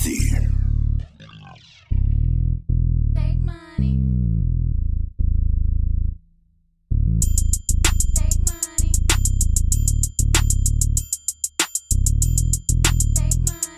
worthy. Take money. Take money. Take money.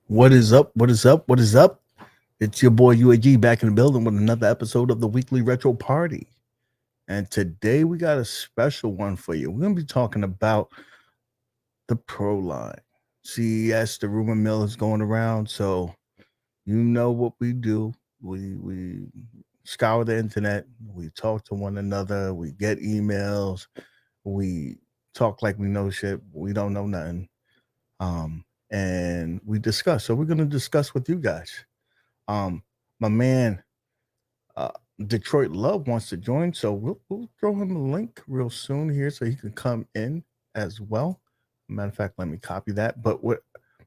What is up? What is up? What is up? It's your boy UAG back in the building with another episode of the weekly retro party. And today we got a special one for you. We're going to be talking about the Proline. CES, the rumor mill is going around. So you know what we do. We scour the internet. We talk to one another. We get emails. We talk like we know shit. We don't know nothing. And we discuss. So we're going to discuss with you guys. My man, Detroit Love wants to join, so we'll throw him a link real soon here so he can come in as well. Matter of fact, let me copy that. But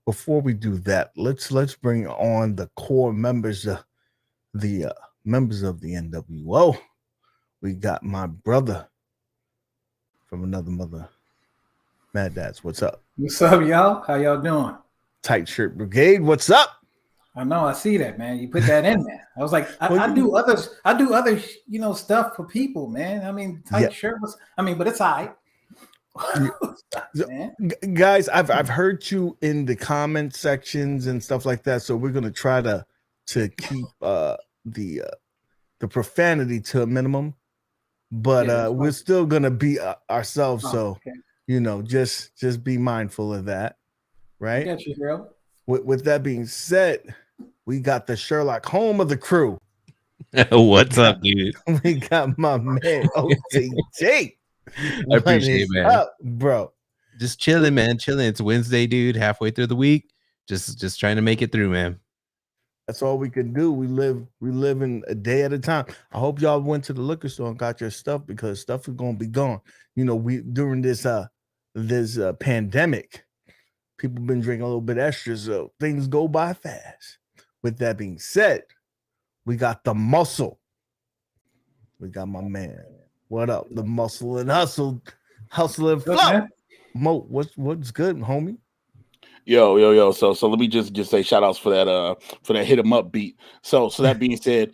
before we do that, let's bring on the core members, the members of the NWO. We got my brother from another mother, Maddads. What's up? What's up, y'all? How y'all doing? Tight Shirt Brigade. What's up? I know, I see that, man. You put that in there. I was like, I do other, stuff for people, man. I mean, tight shirt was, but it's all right. Guys, I've heard you in the comment sections and stuff like that, so we're gonna try to keep the profanity to a minimum, but we're still gonna be ourselves. Just be mindful of that, right? I got you, bro. With that being said, we got the Sherlock Holmes of the crew. What's up, dude? We got my man OTJ. I appreciate it, man. Up, bro? Just chilling, man. Chilling. It's Wednesday, dude. Halfway through the week. Just trying to make it through, man. That's all we can do. We live in a day at a time. I hope y'all went to the liquor store and got your stuff, because stuff is gonna be gone. You know, we during this pandemic, people been drinking a little bit extra, so things go by fast. With that being said, we got the muscle. We got my man. What up? The muscle and hustle and Good, flow. man. Mo, what's good, homie? Yo. So let me just say shout outs for that hit 'em up beat. So that being said,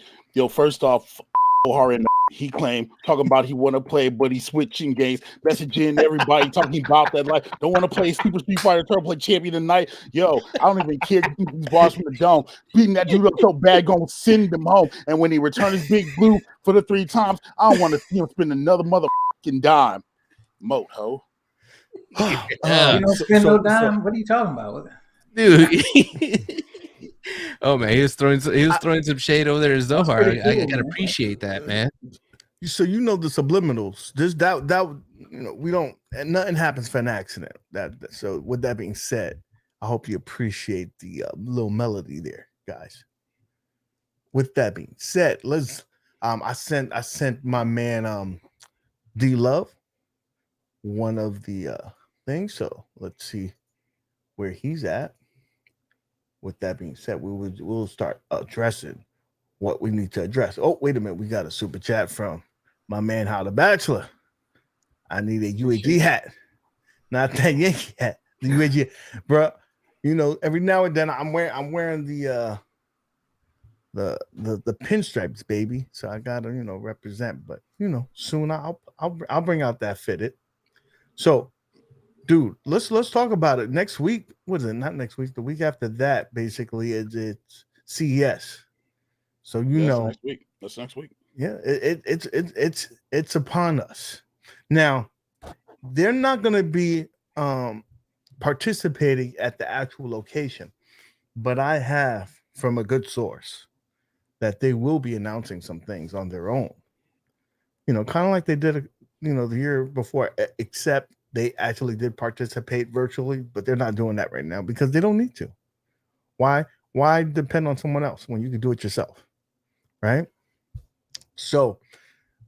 first off, hard he claimed talking about he want to play, but he's switching games, messaging everybody talking about that like don't want to play Super Street Fighter Turbo play champion tonight. Yo, I don't even care these bars from the dome. Beating that dude up so bad, gonna send him home. And when he returns his big blue for the 3 times, I don't want to see him spend another motherfucking dime. Moat ho. You don't spend no dime. What are you talking about? Dude. Oh man, he was throwing some shade over there, Zohar. Pretty cool, I gotta man. appreciate that, man. So the subliminals. This that we don't, and nothing happens for an accident. So with that being said, I hope you appreciate the little melody there, guys. With that being said, let's I sent my man D Love one of the things. So let's see where he's at. With that being said, we'll start addressing what we need to address. Oh, wait a minute. We got a super chat from my man, How the Bachelor. I need a UAG hat. Not that Yankee hat. The UAG, bro. Every now and then I'm wearing the pinstripes, baby. So I gotta, represent. But soon I'll bring out that fitted. So, dude, let's talk about it. Next week, what is it? Not next week, the week after that, basically, it's CES. So That's next week. Yeah, it's upon us. Now, they're not gonna be participating at the actual location, but I have from a good source that they will be announcing some things on their own. Kind of like they did the year before, except they actually did participate virtually, but they're not doing that right now because they don't need to. Why depend on someone else when you can do it yourself, right? So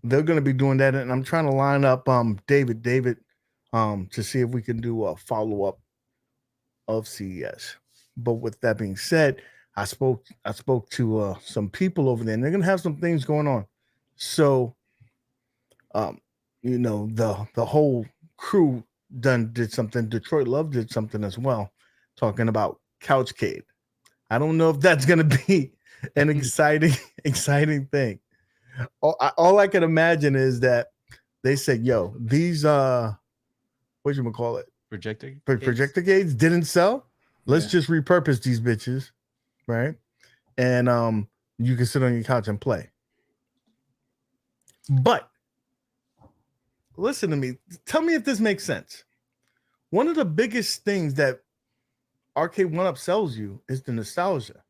they're going to be doing that, and I'm trying to line up David to see if we can do a follow-up of CES. But with that being said, I spoke to some people over there, and they're going to have some things going on. So the whole crew did something. Detroit Love did something as well, talking about Couchcade. I don't know if that's gonna be an exciting thing. All I can imagine is that they said, "Yo, these what you call it? Projecticades didn't sell. Let's just repurpose these bitches, right? And you can sit on your couch and play." But listen to me. Tell me if this makes sense. One of the biggest things that Arcade1up sells you is the nostalgia.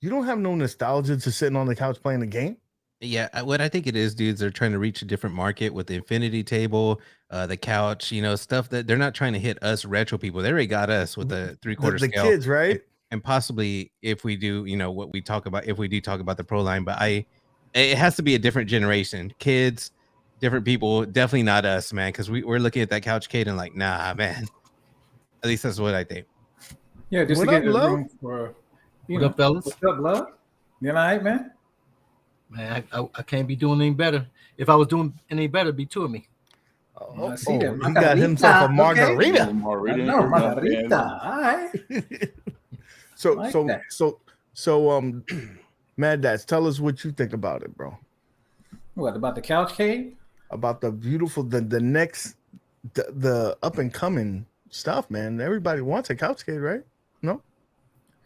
You don't have no nostalgia to sitting on the couch playing the game. Yeah, what I think it is, dudes, they're trying to reach a different market with the infinity table, the couch, stuff that they're not trying to hit us retro people. They already got us with the 3/4 the scale. kids, right? And possibly if we do, what we talk about, if we do talk about the Proline, but it has to be a different generation, kids, different people, definitely not us, man, because we're looking at that Couchcade and like, nah, man. At least that's what I think. Yeah, just What to get up, Love? room for What up, fellas? What's up, Love? You all right, man? Man, I can't be doing any better. If I was doing any better, it'd be two of me. I see that. He got himself a margarita. Okay. Margarita. All right. So, Maddads, tell us what you think about it, bro. What about the Couchcade? About the beautiful, the next, the up and coming stuff, man. Everybody wants a Couchcade, right? No,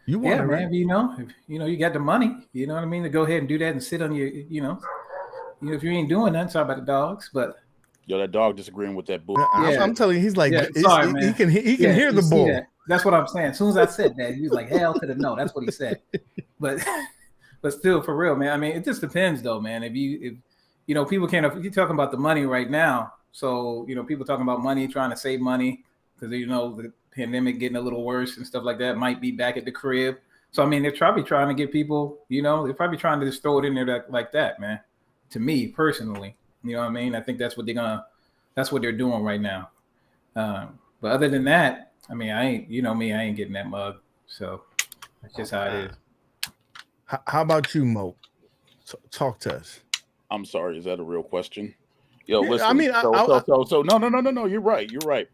you want Yeah, it, man. right? If you got the money, you know what I mean, to go ahead and do that and sit on your, if you ain't doing nothing, sorry about the dogs, but Yo, that dog disagreeing with that bull. Yeah, I'm telling you, he's like, sorry, man. he can hear the bull. That. That's what I'm saying. As soon as I said that, he was like, hell to the no. That's what he said. But still, for real, man. I mean, it just depends, though, man. If people can't, if you're talking about the money right now, so people talking about money, trying to save money because the pandemic getting a little worse and stuff like that, might be back at the crib. So I mean, they're probably trying to get people, they're probably trying to just throw it in there like that, man. To me personally, you know what I mean? I think that's what they're doing right now. But other than that, I mean, I ain't getting that mug. So That's just how it is. How about you, Mo? Talk to us. I'm sorry, is that a real question? Yo, Yeah, listen. I mean, So no. You're right.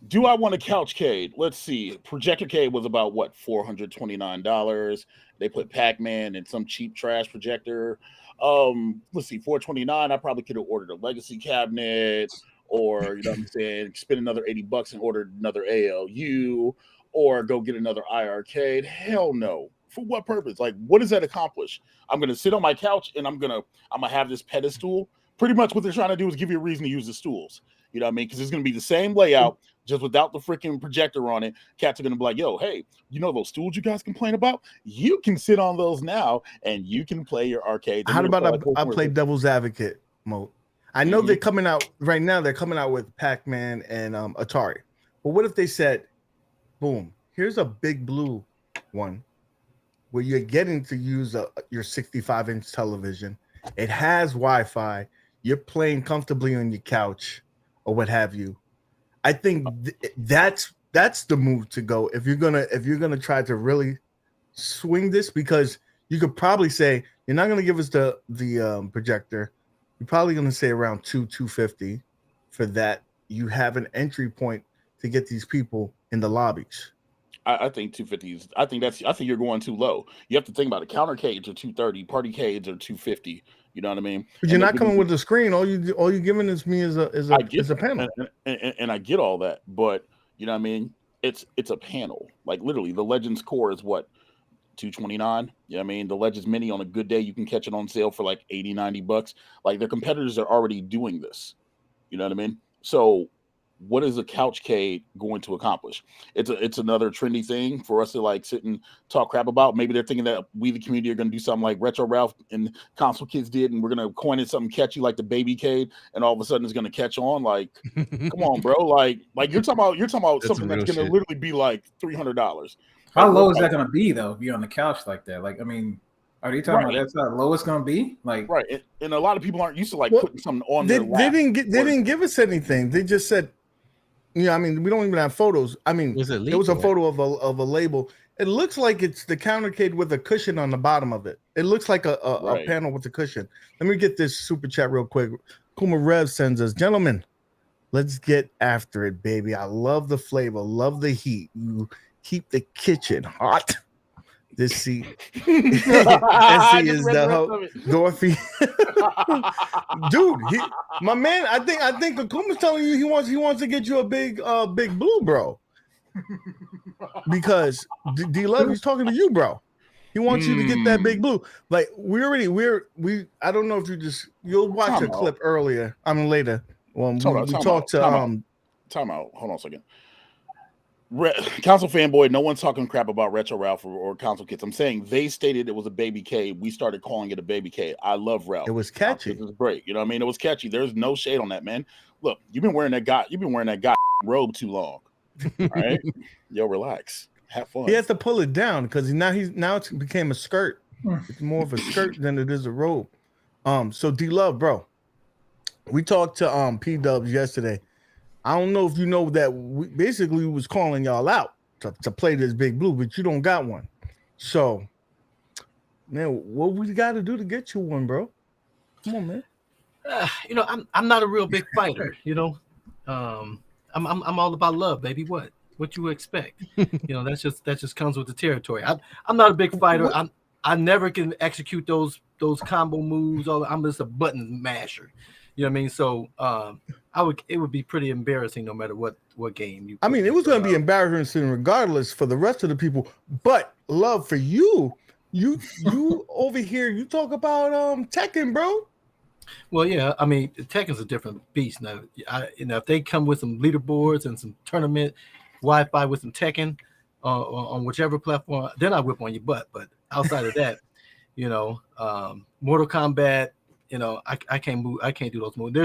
Do I want a couchcade? Let's see. Projector cade was about what, $429. They put Pac-Man and some cheap trash projector. Let's see, $429. I probably could have ordered a legacy cabinet, or you know what I'm saying, spend another $80 and order another ALU, or go get another iArcade. Hell no. For what purpose? Like, what does that accomplish? I'm gonna sit on my couch and I'm gonna have this pedestal. Pretty much what they're trying to do is give you a reason to use the stools. You know what I mean? Because it's going to be the same layout, just without the freaking projector on it. Cats are going to be like, yo, hey, you know those stools you guys complain about? You can sit on those now, and you can play your arcade. How about I play devil's advocate, Mo? I know they're coming out right now. They're coming out with Pac-Man and Atari. But what if they said, boom, here's a big blue one where you're getting to use your 65-inch television. It has Wi-Fi. You're playing comfortably on your couch or what have you. I think that's the move to go if you're gonna try to really swing this, because you could probably say you're not gonna give us the projector. You're probably gonna say around $250 for that. You have an entry point to get these people in the lobbies. I think 250 is. I think you're going too low. You have to think about it. Counter cades are 230. Party cades are 250. You know what I mean? But you're not coming with the screen. All you giving is me is a panel. And I get all that, but you know what I mean? It's a panel. Like literally, the Legends Core is what, $229. You know what I mean? The Legends Mini on a good day, you can catch it on sale for like $80-$90. Like their competitors are already doing this. You know what I mean? So what is a couchcade going to accomplish? It's another trendy thing for us to like sit and talk crap about. Maybe they're thinking that we, the community, are going to do something like Retro Ralph and Console Kids did, and we're going to coin it something catchy like the baby cade, and all of a sudden it's going to catch on. Like, come on, bro. Like you're talking about something that's going to literally be like $300. How low is that going to be though? If you're on the couch like that, like I mean. Are you talking about that's how low it's gonna be? Like and a lot of people aren't used to like putting something on their lap. They didn't give us anything. They just said, I mean, we don't even have photos. I mean, it was a photo of a label. It looks like it's the countercade with a cushion on the bottom of it. It looks like a panel with a cushion. Let me get this super chat real quick. Kuma Rev sends us, gentlemen, let's get after it, baby. I love the flavor, love the heat. You keep the kitchen hot. This seat is the Dorothy. Dude, my man, I think Akuma's telling you he wants to get you a big blue, bro. Because D Love, he's talking to you, bro. He wants you to get that big blue. Like we I don't know if you'll watch a clip earlier. I mean later. Well, we talked to time out. Hold on a second. Console fanboy, no one's talking crap about Retro Ralph or Console Kids. I'm saying they stated it was a baby cade. We started calling it a baby cade. I love Ralph. It was catchy. It was great. You know what I mean? It was catchy. There's no shade on that, man. Look, you've been wearing that robe too long. All right, yo, relax. Have fun. He has to pull it down because now it became a skirt. It's more of a skirt than it is a robe. So D Love, bro, we talked to P Dubs yesterday. I don't know if you know that we basically was calling y'all out to play this big blue, but you don't got one. So, man, what we got to do to get you one, bro? Come on, man. I'm not a real big fighter. I'm all about love, baby. What you expect? That just comes with the territory. I'm not a big fighter. I never can execute those combo moves. I'm just a button masher. You know what I mean? So it would be pretty embarrassing no matter what game you. I mean, it was going to be embarrassing regardless for the rest of the people. But Love, for you over here, you talk about Tekken, bro. Well, yeah, I mean, Tekken's a different beast now. If they come with some leaderboards and some tournament Wi-Fi with some Tekken on whichever platform, then I whip on your butt. But outside of that, Mortal Kombat. I can't move. I can't do those moves.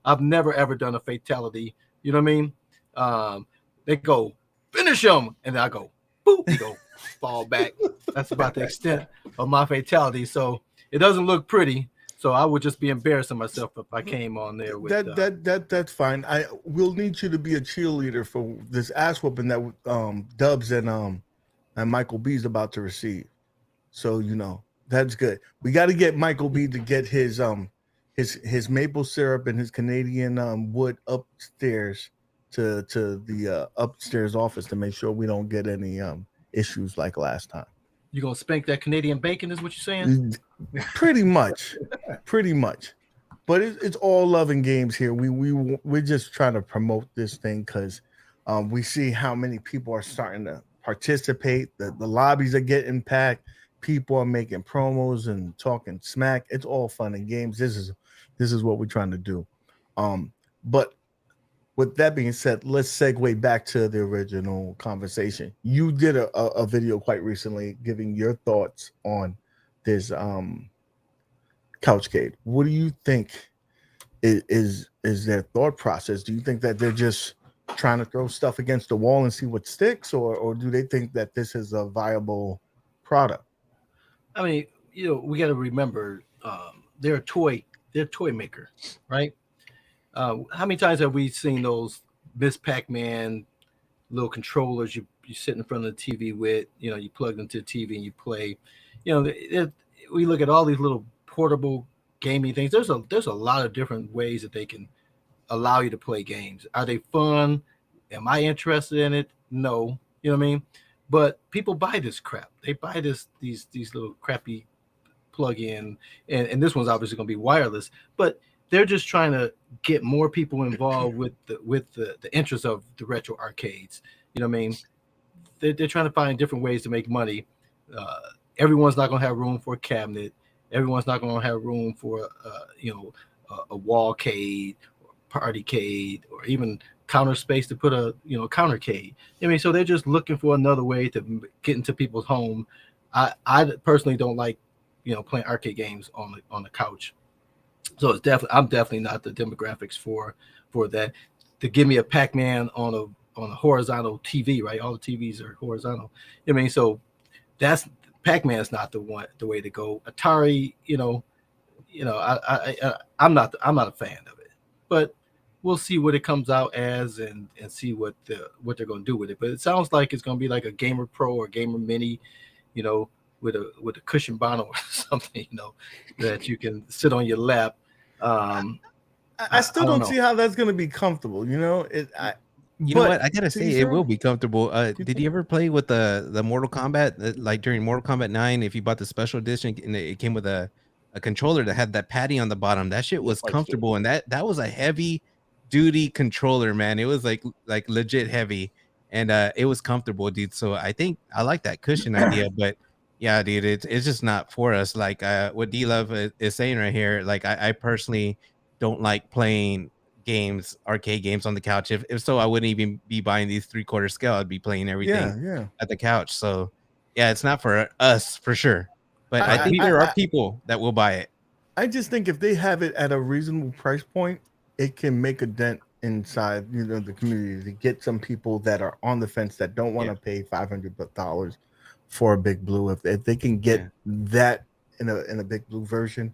I've never ever done a fatality. You know what I mean? They go finish him, and then I go boop. You go fall back. That's about the extent of my fatality. So it doesn't look pretty. So I would just be embarrassing myself if I came on there with that's fine. I will need you to be a cheerleader for this ass whooping that Dubs and and Michael B's about to receive. So that's good. We got to get Michael B to get his maple syrup and his Canadian wood upstairs to the upstairs office to make sure we don't get any issues like last time. You gonna spank that Canadian bacon? Is what you're saying? Pretty much. But it's all love and games here. We're just trying to promote this thing because we see how many people are starting to participate. The lobbies are getting packed. People are making promos and talking smack. It's all fun and games. This is what we're trying to do. But with that being said, let's segue back to the original conversation. You did a video quite recently giving your thoughts on this Couchcade. What do you think is their thought process? Do you think that they're just trying to throw stuff against the wall and see what sticks, or do they think that this is a viable product? I mean, we got to remember they're a toy maker, right? How many times have we seen those Miss Pac-Man little controllers you sit in front of the TV with? You plug them to the TV and you play. We look at all these little portable gaming things. There's a lot of different ways that they can allow you to play games. Are they fun? Am I interested in it? No. You know what I mean? But people buy this crap. They buy these little crappy plug-in, and this one's obviously going to be wireless, but they're just trying to get more people involved with the interest of the retro arcades. You know what I mean? They're trying to find different ways to make money. Everyone's not going to have room for a cabinet. Everyone's not going to have room for a wallcade, or partycade, or even counter space to put a countercade. I mean, so they're just looking for another way to get into people's home. I personally don't like playing arcade games on the couch. So I'm definitely not the demographics for that. To give me a Pac-Man on a horizontal TV, right? All the TVs are horizontal. I mean, so that's Pac-Man's not the way to go. Atari, I'm not a fan of it, but we'll see what it comes out as and see what they're going to do with it. But it sounds like it's going to be like a Gamer Pro or Gamer Mini, with a cushion bottom or something, that you can sit on your lap. I still don't see how that's going to be comfortable. You know what? I gotta say, it will be comfortable. Did you ever play with the Mortal Kombat? Like during Mortal Kombat 9, if you bought the special edition and it came with a controller that had that patty on the bottom, that shit was comfortable, and that was a heavy duty controller, man. It was like legit heavy, and it was comfortable, dude. So I think I like that cushion idea, but yeah, dude, it's just not for us. Like what D Love is saying right here. Like I personally don't like playing arcade games on the couch. If so, I wouldn't even be buying these 3/4 scale. I'd be playing everything at the couch. So yeah, it's not for us for sure. But I think there are people that will buy it. I just think if they have it at a reasonable price point, it can make a dent inside the community to get some people that are on the fence that don't want to pay $500 for a Big Blue. If they can get that in a Big Blue version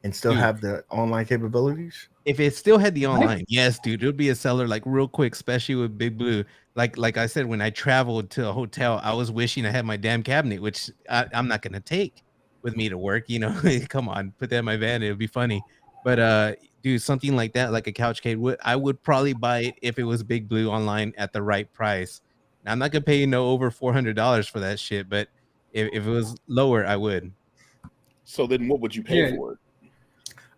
and still have the online capabilities. If it still had the online, yes, dude, it would be a seller like real quick, especially with Big Blue. Like I said, when I traveled to a hotel, I was wishing I had my damn cabinet, which I'm not gonna take with me to work. Come on, put that in my van, it would be funny. But dude, something like that, like a Couchcade, I would probably buy it if it was Big Blue online at the right price. Now, I'm not gonna pay over $400 for that shit, but if it was lower, I would. So then, what would you pay for it?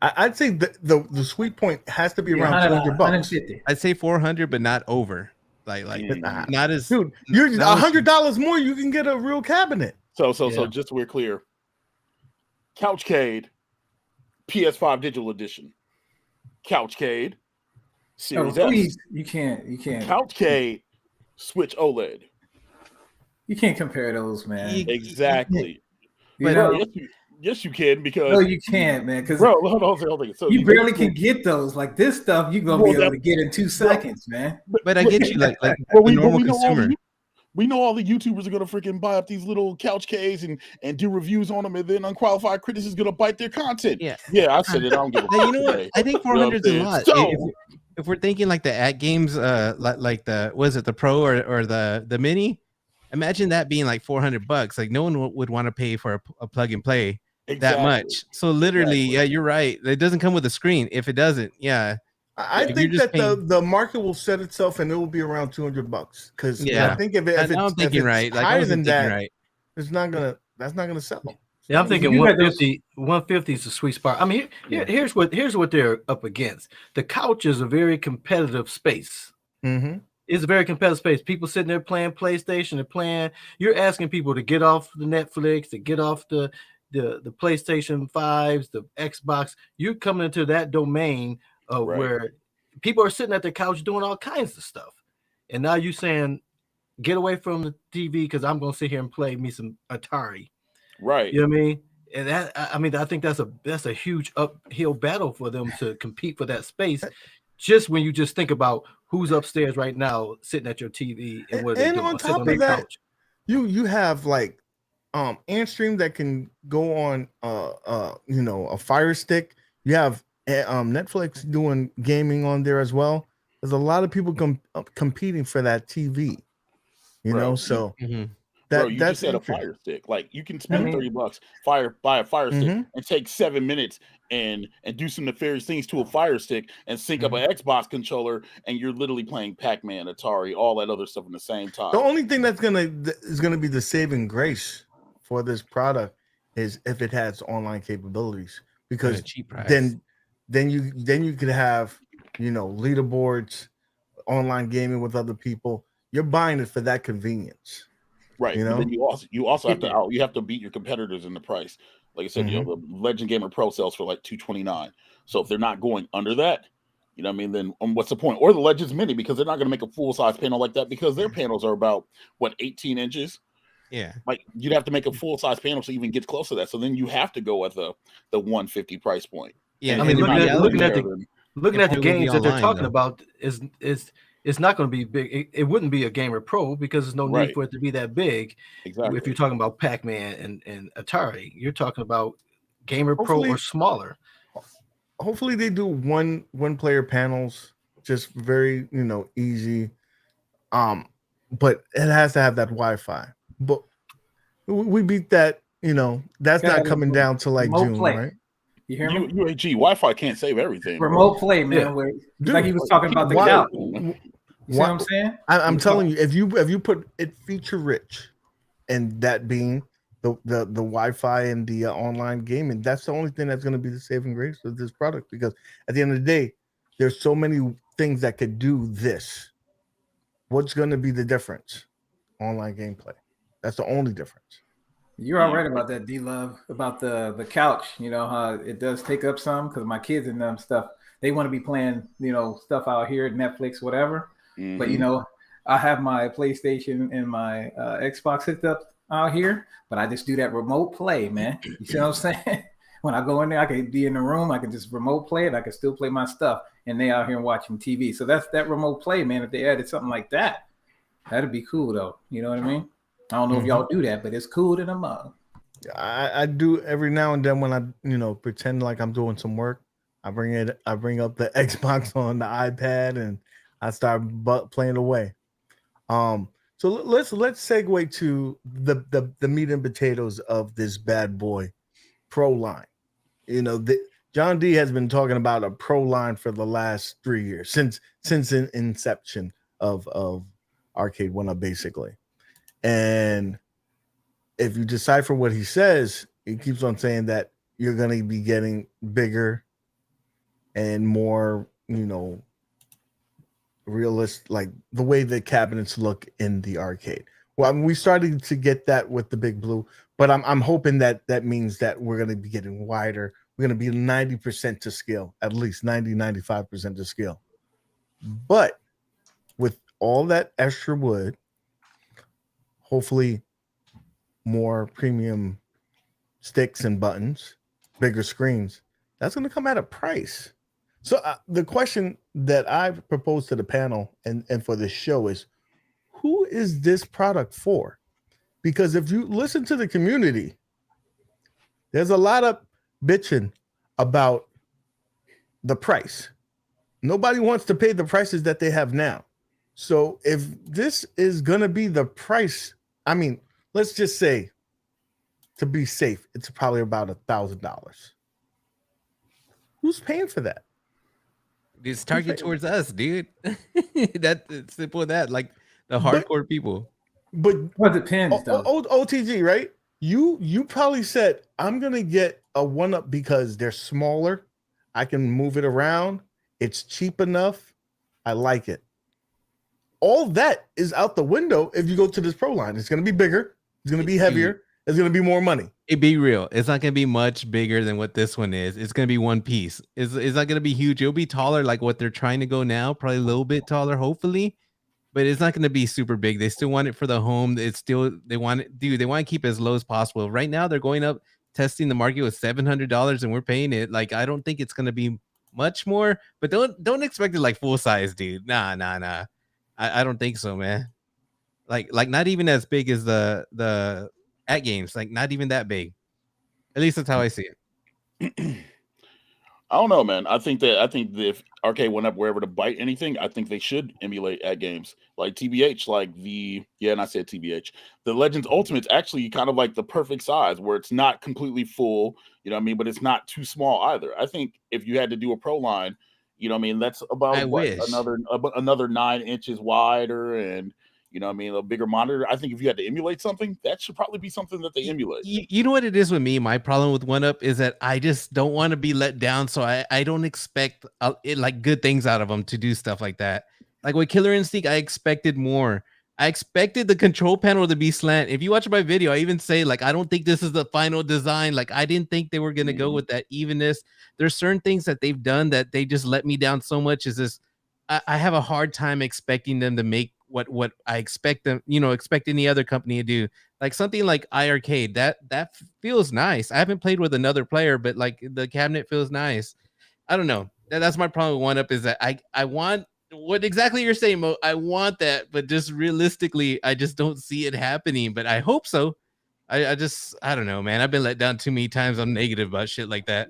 I'd say the sweet point has to be around $200. I'd say 400, but not over. Like not as dude. You're $100 more. You can get a real cabinet. So just so we're clear, Couchcade, PS5 Digital Edition, Couchcade, Series S. You can't. Couchcade, Switch OLED. You can't compare those, man. Exactly. Yes, you can, because no, you can't, man. Because hold on. So you barely can get those. Like this stuff, you're gonna be able to get in 2 seconds, man. But I get you, like the normal consumer. We know all the YouTubers are gonna freaking buy up these little Couchcades and do reviews on them, and then unqualified critics is gonna bite their content. Yeah, I said it. I don't give a fuck. You know what? I think 400 is a lot. So, if we're thinking like the at games, like the the Pro or the Mini. Imagine that being like $400. Like no one would want to pay for a plug and play that Exactly. much. So literally, Exactly. yeah, you're right. It doesn't come with a screen. If it doesn't, yeah, I If you're think just that the market will set itself and it will be around $200 because Yeah. I think if And now I'm it's thinking right. Like I higher wasn't than thinking that, right. that's not gonna sell. Yeah, I'm thinking You got those- 150 is the sweet spot. I mean, here's what they're up against. The couch is a very competitive space. Mm-hmm. It's a very competitive space. People sitting there playing PlayStation, they're playing. You're asking people to get off the Netflix, to get off the PlayStation 5s, the Xbox. You're coming into that domain of Right. where people are sitting at their couch doing all kinds of stuff. And now you're saying, get away from the TV because I'm gonna sit here and play me some Atari. Right. You know what I mean? And that, I mean, I think that's a huge uphill battle for them to compete for that space. Just when you just think about who's upstairs right now sitting at your TV and what they're And doing, on sitting top on of their that, couch. you have like Antstream that can go on a Fire Stick. You have Netflix doing gaming on there as well. There's a lot of people competing for that TV. You Bro, know, you- so Mhm. Bro, you that's just said a interesting. Fire Stick. Like you can spend mean- $30, buy a Fire Stick, Mhm. and take 7 minutes and do some nefarious things to a Fire Stick and sync up an Xbox controller, and you're literally playing Pac-Man, Atari, all that other stuff in the same time. The only thing is gonna be the saving grace for this product is if it has online capabilities, At because a cheap price. then you could have leaderboards, online gaming with other people. You're buying it for that convenience. Right. You But know? then you also have to beat your competitors in the price. Like I said, the Legend Gamer Pro sells for like $229. So if they're not going under that, you know what I mean, then what's the point? Or the Legends Mini, because they're not going to make a full size panel like that, because their panels are about 18 inches. Yeah. Like you'd have to make a full size panel to even get close to that. So then you have to go at the 150 price point. Yeah. And I mean, you're not looking at getting there, looking It at the probably would be games that they're online, talking though. about is it's not going to be big. It wouldn't be a Gamer Pro because there's no Right. need for it to be that big. exactly. If you're talking about Pac-Man and Atari, you're talking about Gamer Pro Hopefully- or smaller. Hopefully they do one player panels, just very easy. But it has to have that Wi-Fi. But we beat that. That's Gotta not have coming a down to like remote June, play. right? You hear me? UAG Wi-Fi can't save everything. bro. Remote play, man. Yeah. Where, Dude, like he was talking about the why- couch. You see what I'm saying? I'm telling you, if you put it feature rich, and that being the Wi-Fi and the online gaming, that's the only thing that's going to be the saving grace of this product. Because at the end of the day, there's so many things that could do this. What's going to be the difference? Online gameplay. That's the only difference. You're all right about that, D-Love, about the couch. You know how it does take up some, because my kids and them stuff, they want to be playing, stuff out here, Netflix, whatever. But I have my PlayStation and my Xbox hooked up out here, but I just do that remote play, man. You see what I'm saying? When I go in there, I can be in the room, I can just remote play it, I can still play my stuff, and they out here watching TV. So that's that remote play, man. If they added something like that, that'd be cool, though. You know what I mean? I don't know if y'all do that, but it's cool to the mug. I do every now and then when I pretend like I'm doing some work. I bring up the Xbox on the iPad and I start playing away. So let's segue to the meat and potatoes of this bad boy, Proline. John D has been talking about a Proline for the last 3 years, since inception of Arcade1up, basically. And if you decipher what he says, he keeps on saying that you're going to be getting bigger and more, realist, like the way the cabinets look in the arcade. Well, I mean, we started to get that with the Big Blue, but I'm hoping that means that we're going to be getting wider. We're going to be 90% to scale, at least 95% to scale. But with all that extra wood, hopefully more premium sticks and buttons, bigger screens, that's going to come at a price. So the question that I've proposed to the panel and for this show is, who is this product for? Because if you listen to the community, there's a lot of bitching about the price. Nobody wants to pay the prices that they have now. So if this is going to be the price I mean, let's just say, to be safe, it's probably about $1,000. Who's paying for that? It's targeted towards us, dude. That's simple as that. Like the But- hardcore people. But Well, it depends though. OTG, right? You probably said, I'm gonna get a 1UP because they're smaller. I can move it around. It's cheap enough. I like it. All that is out the window if you go to this Proline. It's gonna be bigger. It's gonna be heavier. It's gonna be more money. It be real. It's not gonna be much bigger than what this one is. It's gonna be one piece. It's not gonna be huge. It'll be taller, like what they're trying to go now. Probably a little bit taller, hopefully. But it's not gonna be super big. They still want it for the home. It's still they want it, dude. They want to keep it as low as possible. Right now, they're going up testing the market with $700, and we're paying it. Like I don't think it's gonna be much more. But don't expect it like full size, dude. Nah. I don't think so, man. Like not even as big as the at games. Like not even that big. At least that's how I see it. I don't know, man. I think that if Arcade1up were ever to bite anything, I think they should emulate at games like TBH, like and I said TBH. The Legends Ultimate's actually kind of like the perfect size where it's not completely full, you know what I mean, but it's not too small either. I think if you had to do a Pro Line, you know what I mean, that's about another 9 inches wider and you know what I mean, a bigger monitor. I think if you had to emulate something, that should probably be something that they emulate. You know what it is with me? My problem with 1UP is that I just don't want to be let down. So I don't expect like good things out of them to do stuff like that. Like with Killer Instinct, I expected more. I expected the control panel to be slant. If you watch my video, I even say like, I don't think this is the final design. Like I didn't think they were going to go with that evenness. There's certain things that they've done that they just let me down so much. Is this, I have a hard time expecting them to make what I expect them, expect any other company to do. Like something like iArcade, that feels nice. I haven't played with another player, but like the cabinet feels nice. I don't know. That's my problem with 1UP is that I want what exactly you're saying, Mo. I want that, but just realistically, I just don't see it happening. But I hope so. I don't know, man. I've been let down too many times. I'm negative about shit like that.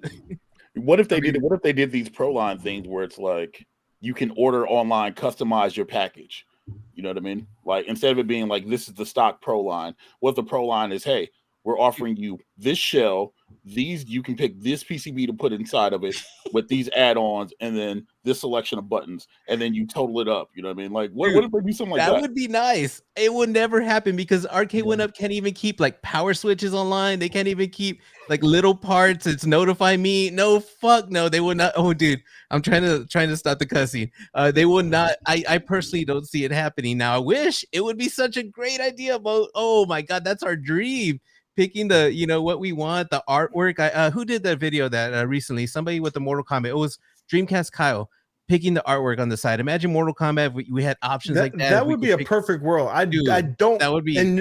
What if they did these Proline things where it's like you can order online, customize your package? You know what I mean? Like instead of it being like this is the stock Proline, what the Proline is, hey, we're offering you this shell, you can pick this PCB to put inside of it with these add-ons, and then this selection of buttons, and then you total it up. You know what I mean? Like what if they do something like that? That would be nice. It would never happen because Arcade1up can't even keep like power switches online. They can't even keep like little parts. It's notify me. No, fuck no. They would not. Oh, dude, I'm trying to stop the cussing. They would not. I personally don't see it happening. Now I wish it would be such a great idea, but oh my god, that's our dream. Picking the, what we want, the artwork. Who did that video that recently? Somebody with the Mortal Kombat. It was Dreamcast Kyle picking the artwork on the side. Imagine Mortal Kombat. We had options like that. That would be a perfect world. I don't. That would be in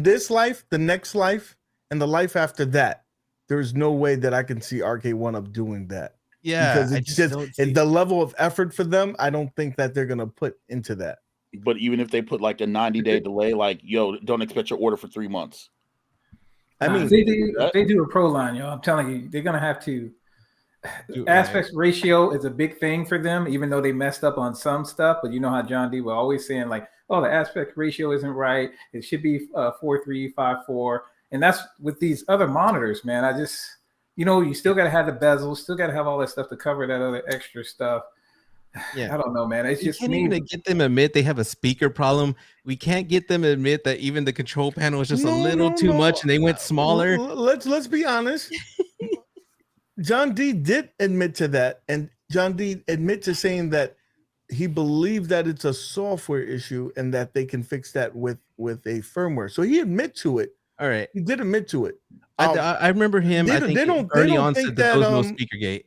this life, the next life, and the life after that. There's no way that I can see Arcade1up doing that. Yeah, because it's just the level of effort for them. I don't think that they're gonna put into that. But even if they put like a 90-day delay, like don't expect your order for 3 months. I mean, if they do a Proline, I'm telling you, they're gonna have to. Aspect ratio is a big thing for them, even though they messed up on some stuff. But you know how John D was always saying like, "Oh, the aspect ratio isn't right. It should be 4:3:5:4." And that's with these other monitors, man. I just, you still got to have the bezels, still got to have all that stuff to cover that other extra stuff. Yeah, I don't know, man. It's just can't even get them to admit they have a speaker problem. We can't get them to admit that even the control panel is just a little too much, and they went smaller. Let's be honest. John D did admit to that, and John D admit to saying that he believed that it's a software issue and that they can fix that with a firmware. So he admit to it. All right, he did admit to it. I remember him. They don't think that there was no speaker gate.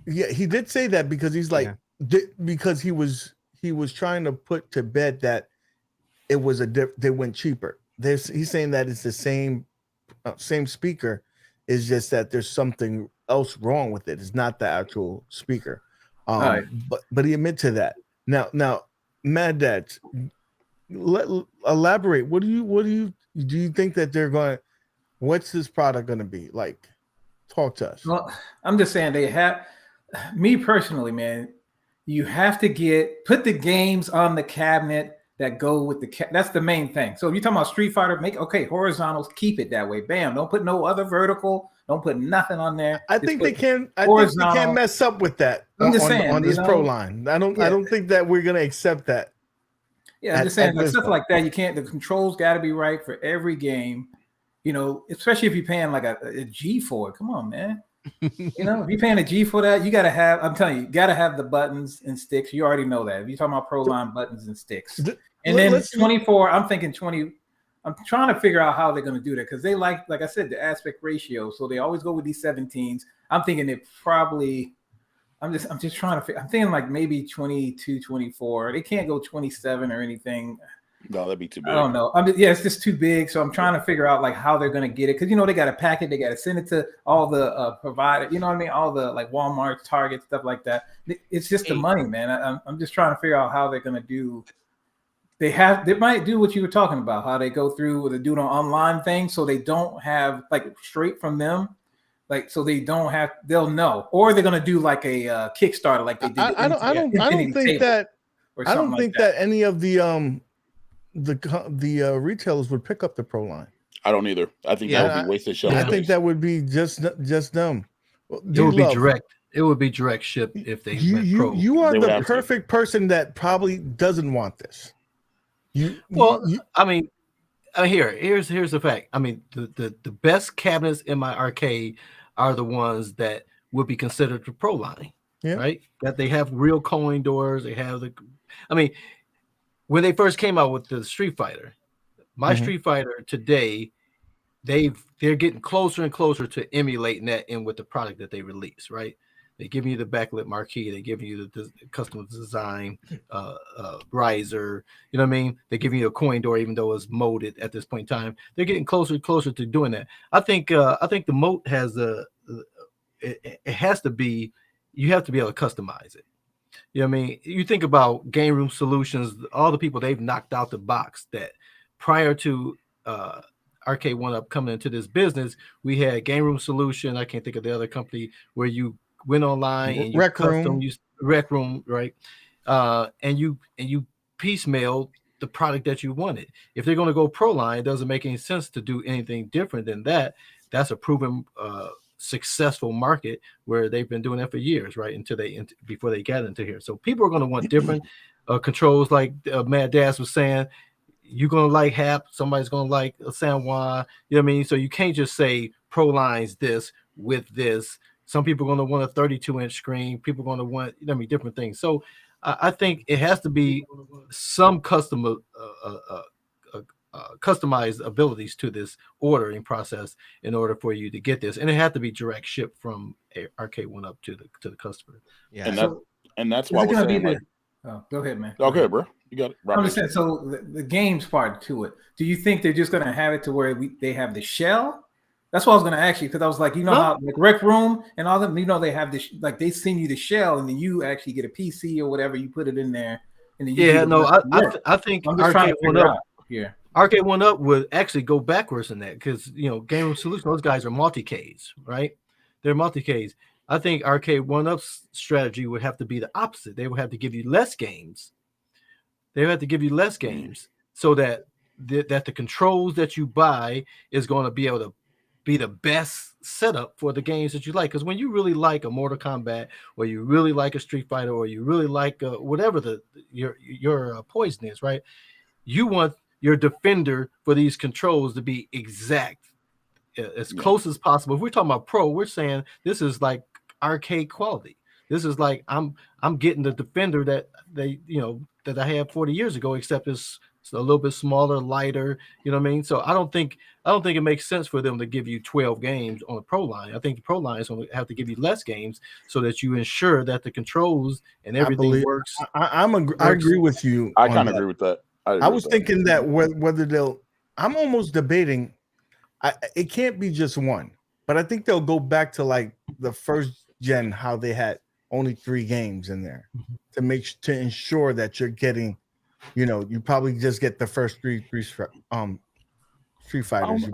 Yeah, he did say that because he's like because he was trying to put to bed that it was they went cheaper. He's saying that it's the same speaker. It's just that there's something else wrong with it. It's not the actual speaker. But he admit to that. Now, Maddads, elaborate. What do you think that they're going? What's this product going to be like? Talk to us. Well, I'm just saying they have. Me personally, man, you have to put the games on the cabinet that go with that's the main thing. So if you're talking about Street Fighter, horizontals, keep it that way. Bam. Don't put no other vertical. Don't put nothing on there. I Just think put they can. I think they horizontal. can't mess up with that I'm just on saying, this you know? pro line. I don't think that we're gonna accept that. Yeah, I'm just saying, like, this stuff point. like that. You can't. The controls got to be right for every game. You know, especially if you're paying like a G for it. Come on, man. You know, if you're paying a G for that, you got to have. I'm telling you got to have the buttons and sticks. You already know that. If you're talking about Proline buttons and sticks, and then 24. I'm thinking 20. I'm trying to figure out how they're going to do that because they like I said, the aspect ratio. So they always go with these 17s. I'm thinking it probably. I'm just trying to. I'm thinking like maybe 22, 24. They can't go 27 or anything. No, that'd be too big. I don't know. It's just too big. So I'm trying to figure out like how they're going to get it because they got to pack it. They got to send it to all the providers. You know what I mean? All the like Walmart, Target, stuff like that. It's just the money, man. I'm just trying to figure out how they're going to do. They might do what you were talking about. How they go through with do an online thing, so they don't have like straight from them. Like, so they don't have, they'll know, or they're gonna do like a Kickstarter, like they did. I don't think that any of the retailers would pick up the Pro line. I don't either. I think that would be wasted shelf I space. think that would be just them. It would be direct. It would be direct ship if they went pro. You are the perfect person that probably doesn't want this. I mean, here's the fact. I mean, the best cabinets in my arcade are the ones that would be considered the Pro line, right? That they have real coin doors. They have when they first came out with the Street Fighter, Street Fighter today, they're getting closer and closer to emulating that in with the product that they release, right? They give you the backlit marquee. They give you the custom design riser. You know what I mean? They give you a coin door, even though it's molded at this point in time. They're getting closer and closer to doing that. I think the MOAT has it has to be. You have to be able to customize it. You know what I mean? You think about Game Room Solutions, all the people they've knocked out the box that prior to Arcade1up coming into this business, we had Game Room Solution. I can't think of the other company where you went online and you Rec Room, right? And you piecemeal the product that you wanted. If they're going to go Pro line, it doesn't make any sense to do anything different than that. That's a proven successful market where they've been doing that for years, right? Before they got into here. So people are going to want different controls, like Maddads was saying. You're going to like HAP, somebody's going to like a San Juan. You know what I mean? So you can't just say Pro lines this with this. Some people are going to want a 32-inch screen. People are going to want, different things. So I think it has to be some customized abilities to this ordering process in order for you to get this, and it had to be direct ship from Arcade1up to the customer. Yeah, and that's why we're saying. Go ahead, man. Okay, bro. You got it. I'm just saying. So the games part to it. Do you think they're just going to have it to where they have the shell? That's what I was going to ask you, because I was like, how like Rec Room and all them, they have this, like they send you the shell and then you actually get a PC or whatever, you put it in there. And then I think I'm just trying to figure out here. Arcade1up would actually go backwards in that because Game Room Solution, those guys are multi-Ks, right? They're multi-Ks. I think Arcade1up's strategy would have to be the opposite. They would have to give you less games. They would have to give you less games so that the controls that you buy is going to be able to be the best setup for the games that you like. Because when you really like a Mortal Kombat, or you really like a Street Fighter, or you really like whatever your poison is, right? You want your defender for these controls to be exact, as close as possible. If we're talking about pro, we're saying this is like arcade quality. This is like I'm getting the defender that that I had 40 years ago, except it's a little bit smaller, lighter. You know what I mean? So I don't think it makes sense for them to give you 12 games on the Pro line. I think the Pro line is going to have to give you less games so that you ensure that the controls and everything works. I agree with you. I kind of agree with that. I was thinking that whether they'll. I'm almost debating. It can't be just one, but I think they'll go back to like the first gen, how they had only 3 games in there to ensure that you're getting. You probably just get the first three Street Fighters.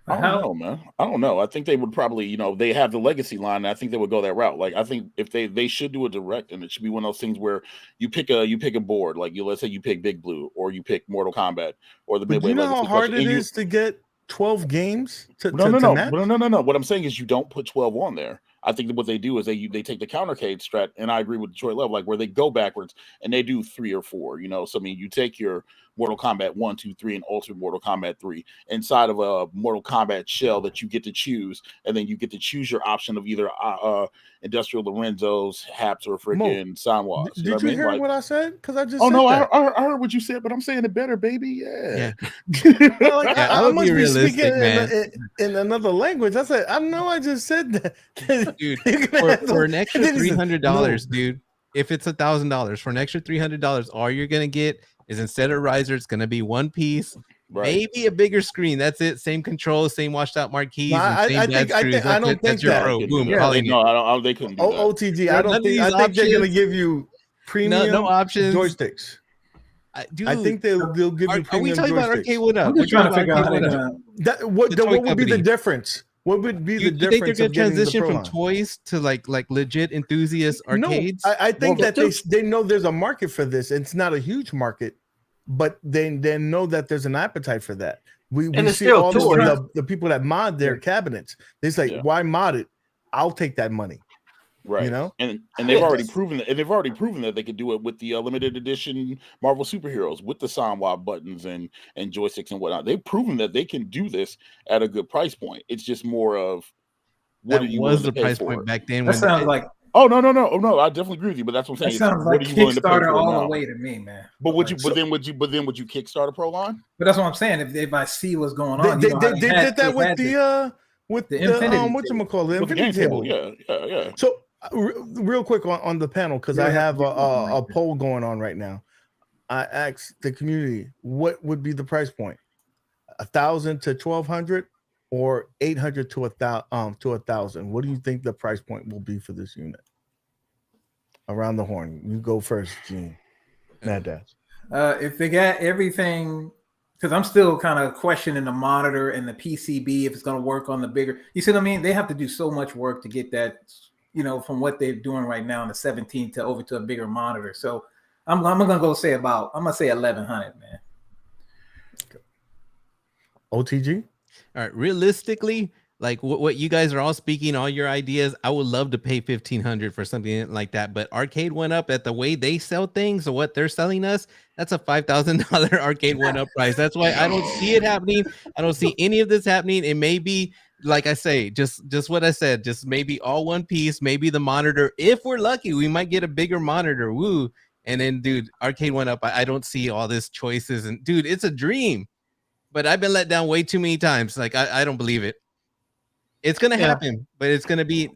I don't know, man. I don't know. I think they would probably, they have the legacy line. And I think they would go that route. Like, I think if they should do a direct, and it should be one of those things where you pick a board. Like, let's say you pick Big Blue, or you pick Mortal Kombat, or the But Midway you know Legacy how hard Collection, it and is to get 12 games to no. match? No. What I'm saying is you don't put 12 on there. I think that what they do is they take the countercade strat, and I agree with Detroit Love, like where they go backwards and they do 3 or 4. So I mean, you take your Mortal Kombat 1, 2, 3, and Ultimate Mortal Kombat 3 inside of a Mortal Kombat shell that you get to choose, and then you get to choose your option of either Industrial Lorenzo's, Haps, or freaking Sanwas. Did you hear what I said? Because I just oh said no, that. I heard what you said, but I'm saying it better, baby. Yeah. I would must be realistic, speaking man. in another language. I said, I know I just said that. Dude, for an extra $300, dude, if it's $1,000 for an extra $300, all you're gonna get is, instead of riser, it's gonna be one piece, maybe a bigger screen. That's it. Same controls, same washed out marquees. No, and same I think I don't think that. Boom, no, I don't. They couldn't do that. OTG. I think they're gonna give you premium no options. joysticks. Dude, I think they'll give you premium are we talking about joysticks. Arcade1up? I'm just trying to figure out What would be the difference? What would be the difference? You think they're going to transition the from toys to like legit enthusiast arcades? No, I think that they know there's a market for this. It's not a huge market, but they know that there's an appetite for that. We see all the people that mod their cabinets. They say, why mod it? I'll take that money. Right. And they've already proven that, they could do it with the limited edition Marvel superheroes with the Sanwa buttons and joysticks and whatnot. They've proven that they can do this at a good price point. It's just more of what was the price point back then. That sounds like no. I definitely agree with you, but that's what I'm saying. That sounds like Kickstarter all the way to me, man. But would you Kickstarter Proline? But that's what I'm saying. If I see what's going on, they did that with the Infinity whatchamacallit, Infinity Table. Yeah. So real quick on the panel, because I have a poll going on right now. I asked the community, what would be the price point? 1,000 to 1,200, or 800 to 1,000? What do you think the price point will be for this unit? Around the horn, you go first, Gene. Maddads. If they got everything, because I'm still kind of questioning the monitor and the PCB if it's going to work on the bigger. You see what I mean? They have to do so much work to get that. From what they're doing right now in the 17 to over to a bigger monitor. So I'm gonna say 1,100, man. OTG. All right, realistically, like what you guys are all speaking, all your ideas, I would love to pay $1,500 for something like that. But Arcade1up, at the way they sell things or what they're selling us, that's a $5,000 Arcade1up price. That's why I don't see it happening. I don't see any of this happening. It may be, like I say, just what I said, just maybe all one piece, maybe the monitor. If we're lucky, we might get a bigger monitor. Woo. And then, dude, Arcade1up, I don't see all this choices. And dude, it's a dream. But I've been let down way too many times. Like, I don't believe it. It's gonna happen, but it's gonna be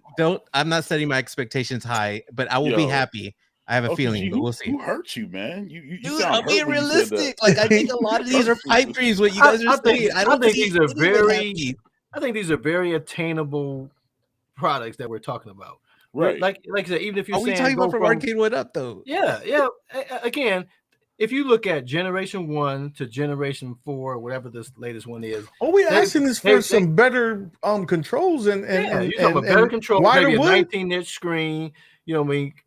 I'm not setting my expectations high, but I will be happy. I have a feeling, but we'll see. Who hurt you, man? You dude, I'm being realistic. Like, I think a lot of these are pipe dreams. What you guys are saying, I think these are very attainable products that we're talking about. Right. Like I said, even if you're saying, talking about from Arcade1up though. Yeah. Again, if you look at Generation 1 to Generation 4, whatever this latest one is, we asking this for some better controls and better control, maybe a 19-inch screen.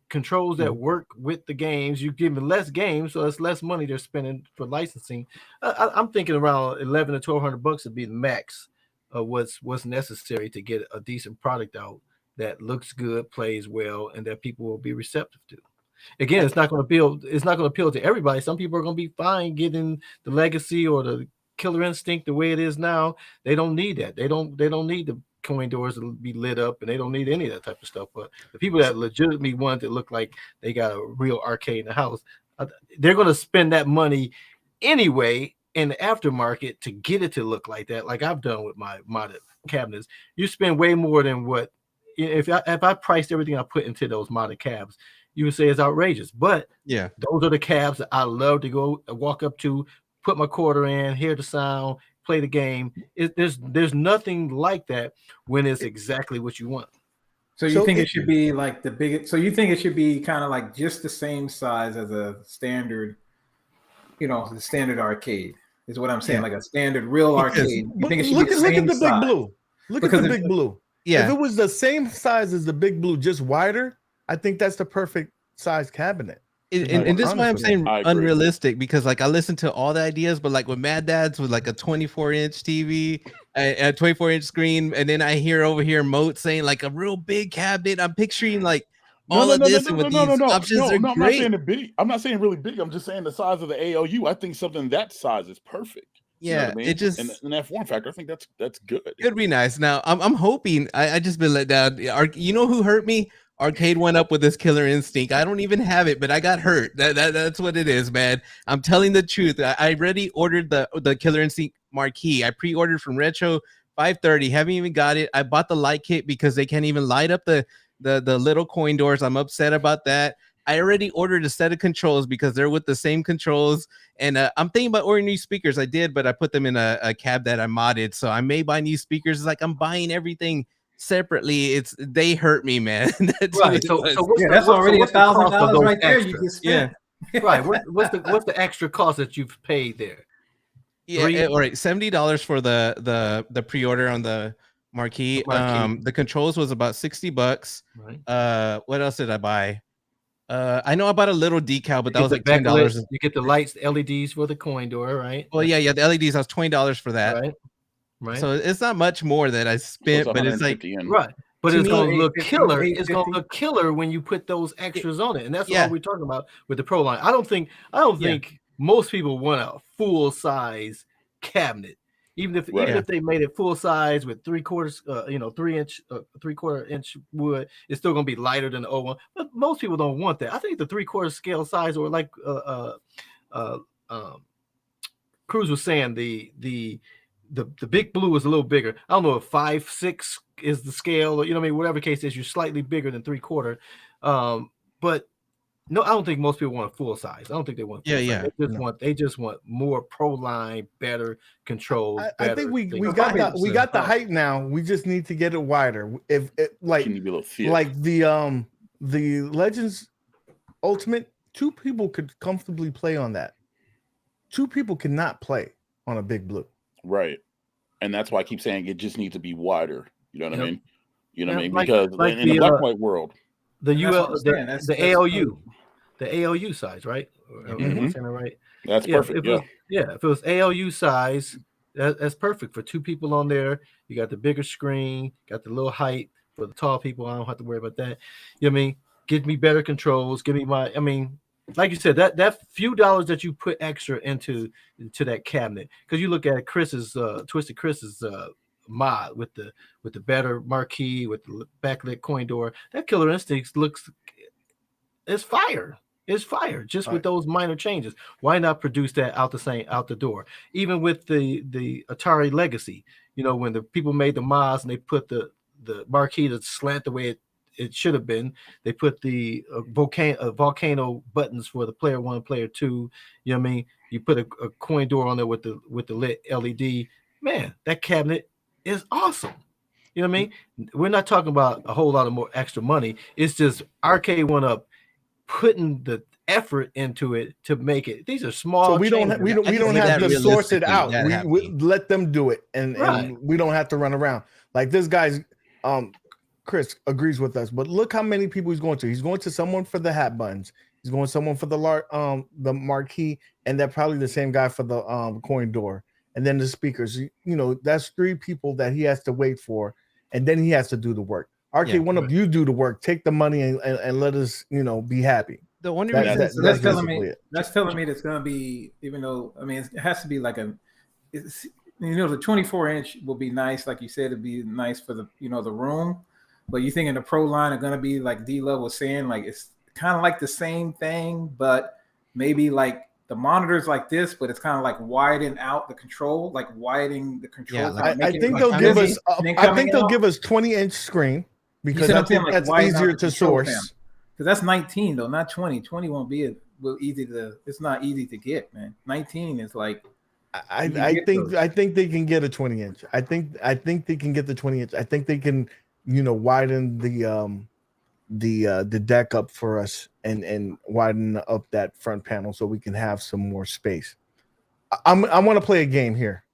Controls that work with the games. You give them less games, so it's less money they're spending for licensing. I'm thinking around $1,100 to $1,200 would be the max of what's necessary to get a decent product out that looks good, plays well, and that people will be receptive to. Again, it's not going to appeal to everybody. Some people are going to be fine getting the Legacy or the Killer Instinct the way it is now. They don't need that. They don't need the coin doors to be lit up, and they don't need any of that type of stuff. But the people that legitimately want to look like they got a real arcade in the house, they're going to spend that money anyway in the aftermarket to get it to look like that. Like I've done with my modded cabinets. You spend way more than what if I priced everything I put into those modded cabs. You would say it's outrageous, but yeah, those are the cabs that I love to go walk up to, put my quarter in, hear the sound, play the game. There's nothing like that when it's exactly what you want. So you think it should be like the biggest? So you think it should be kind of like just the same size as a standard, the standard arcade? Is what I'm saying, Yeah. like a standard real Because- arcade. You But think it should look be at the same the big size? blue. Look Because at the if- big blue. Yeah. If it was the same size as the big blue, just wider, I think that's the perfect size cabinet. And this is why I'm Honestly, saying I agree. unrealistic, because like I listen to all the ideas, but like with Maddads with like a 24-inch TV, a 24-inch screen, and then I hear over here MOAT saying like a real big cabinet. I'm picturing like all of this, and with these options are I'm not great. saying the big. I'm not saying really big. I'm just saying the size of the ALU. I think something that size is perfect. You know Yeah, what I mean? it just in that form factor, I think that's good. could be nice. Now I'm hoping. I just been let down. You know who hurt me? Arcade1up with this Killer Instinct. I don't even have it, but I got hurt. That's what it is, man. I'm telling the truth. I already ordered the Killer Instinct marquee. I pre-ordered from Retro 530. Haven't even got it. I bought the light kit because they can't even light up the little coin doors. I'm upset about that. I already ordered a set of controls because they're with the same controls. And I'm thinking about ordering new speakers. I did, but I put them in a cab that I modded. So I may buy new speakers. It's like I'm buying everything separately. They hurt me, man. That's what Right. it So was. what's Yeah, the, that's what's, already what's the cost of $1,000 those right there. You extra? just spent. Right. What's the extra cost that you've paid there? Yeah, all right. $70 for the pre-order on the marquee. The marquee. The controls was about $60. Right. What else did I buy? I know I bought a little decal, but that You was get like the $10. backlit, you get the lights, the LEDs for the coin door, right? Well, yeah, the LEDs. I was $20 for that. Right. Right. So it's not much more that I So spent, it's but it's like 150 yen. Right. But To it's me, gonna look 850, killer. It's gonna 850. look killer when you put those extras on it. And that's Yeah. all we're talking about with the Proline. I don't think most people want a full size cabinet. Even if Right. they made it full size with 3/4 inch wood, it's still gonna be lighter than the old one. But most people don't want that. I think the 3/4 scale size, or like Cruz was saying, the big blue is a little bigger. I don't know if 5/6 is the scale, or whatever case is, you're slightly bigger than 3/4. But no, I don't think most people want a full size. I don't think they want full size. They just want more Proline, better controls. I think we things. got the height now. We just need to get it wider. If it, like Can you be a little thick? like the Legends Ultimate, 2 people could comfortably play on that. 2 people cannot play on a big blue. Right. And that's why I keep saying it just needs to be wider. You know what I mean? You know what I mean? Like- Because like in the black and white world, The And that's what UL, I'm saying. That's ALU, the ALU size, right? Am I Mhm. saying it right? that's perfect. If if it was ALU size, that's perfect for 2 people on there. You got the bigger screen, got the little height for the tall people. I don't have to worry about that. You know what I mean? Give me better controls. Give me like you said, that few dollars that you put extra into that cabinet, because you look at Chris's Twisted Chris's mod with the better marquee, with the backlit coin door, that Killer Instincts looks, it's fire. It's fire just with those minor changes. Why not produce that out the door? Even with the Atari Legacy, when the people made the mods and they put the marquee to slant the way it should have been, they put the volcano buttons for the player 1, player 2. You know what I mean? You put a coin door on there with the lit LED. Man, that cabinet is awesome. You know what I mean? We're not talking about a whole lot of more extra money. It's just Arcade1up putting the effort into it to make it. These are small. So we don't changes. have to source it out. That We let them do it, and we don't have to run around. Like this guy's Chris agrees with us, but look how many people he's going to. He's going to someone for the hat buttons. He's going to someone for the marquee, and they're probably the same guy for the coin door, and then the speakers. That's 3 people that he has to wait for, and then he has to do the work. Arcade1up, you do the work, take the money, and let us, be happy. The only That's reason telling me that's going to be, even though it has to be like the 24-inch will be nice, like you said, it'd be nice for the the room. But you thinking the Proline are going to be like D-Love was saying, like it's kind of like the same thing, but maybe like the monitors like this, but it's kind of like widening out the control, like widening the control. Yeah, I think they'll give us. I think they'll give us 20-inch screen, because I think that's easier to source. Because that's 19 though, not 20. 20 won't be easy to. It's not easy to get, man. 19 is like. I think they can get a 20-inch. I think they can get the 20-inch. I think they can, widen the deck up for us and widen up that front panel so we can have some more space. I want to play a game here.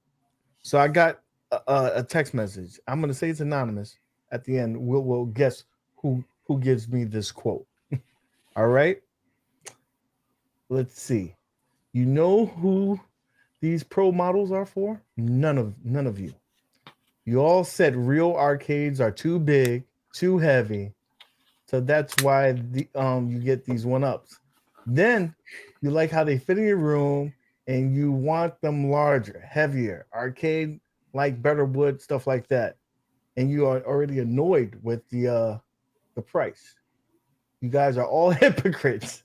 So I got a text message. I'm gonna say it's anonymous. At the end, we'll guess who gives me this quote. All right. Let's see. You know who these pro models are for? None of you. You all said real arcades are too big, too heavy. So that's why you get these 1-ups. Then you like how they fit in your room and you want them larger, heavier, arcade like better wood, stuff like that. And you are already annoyed with the price. You guys are all hypocrites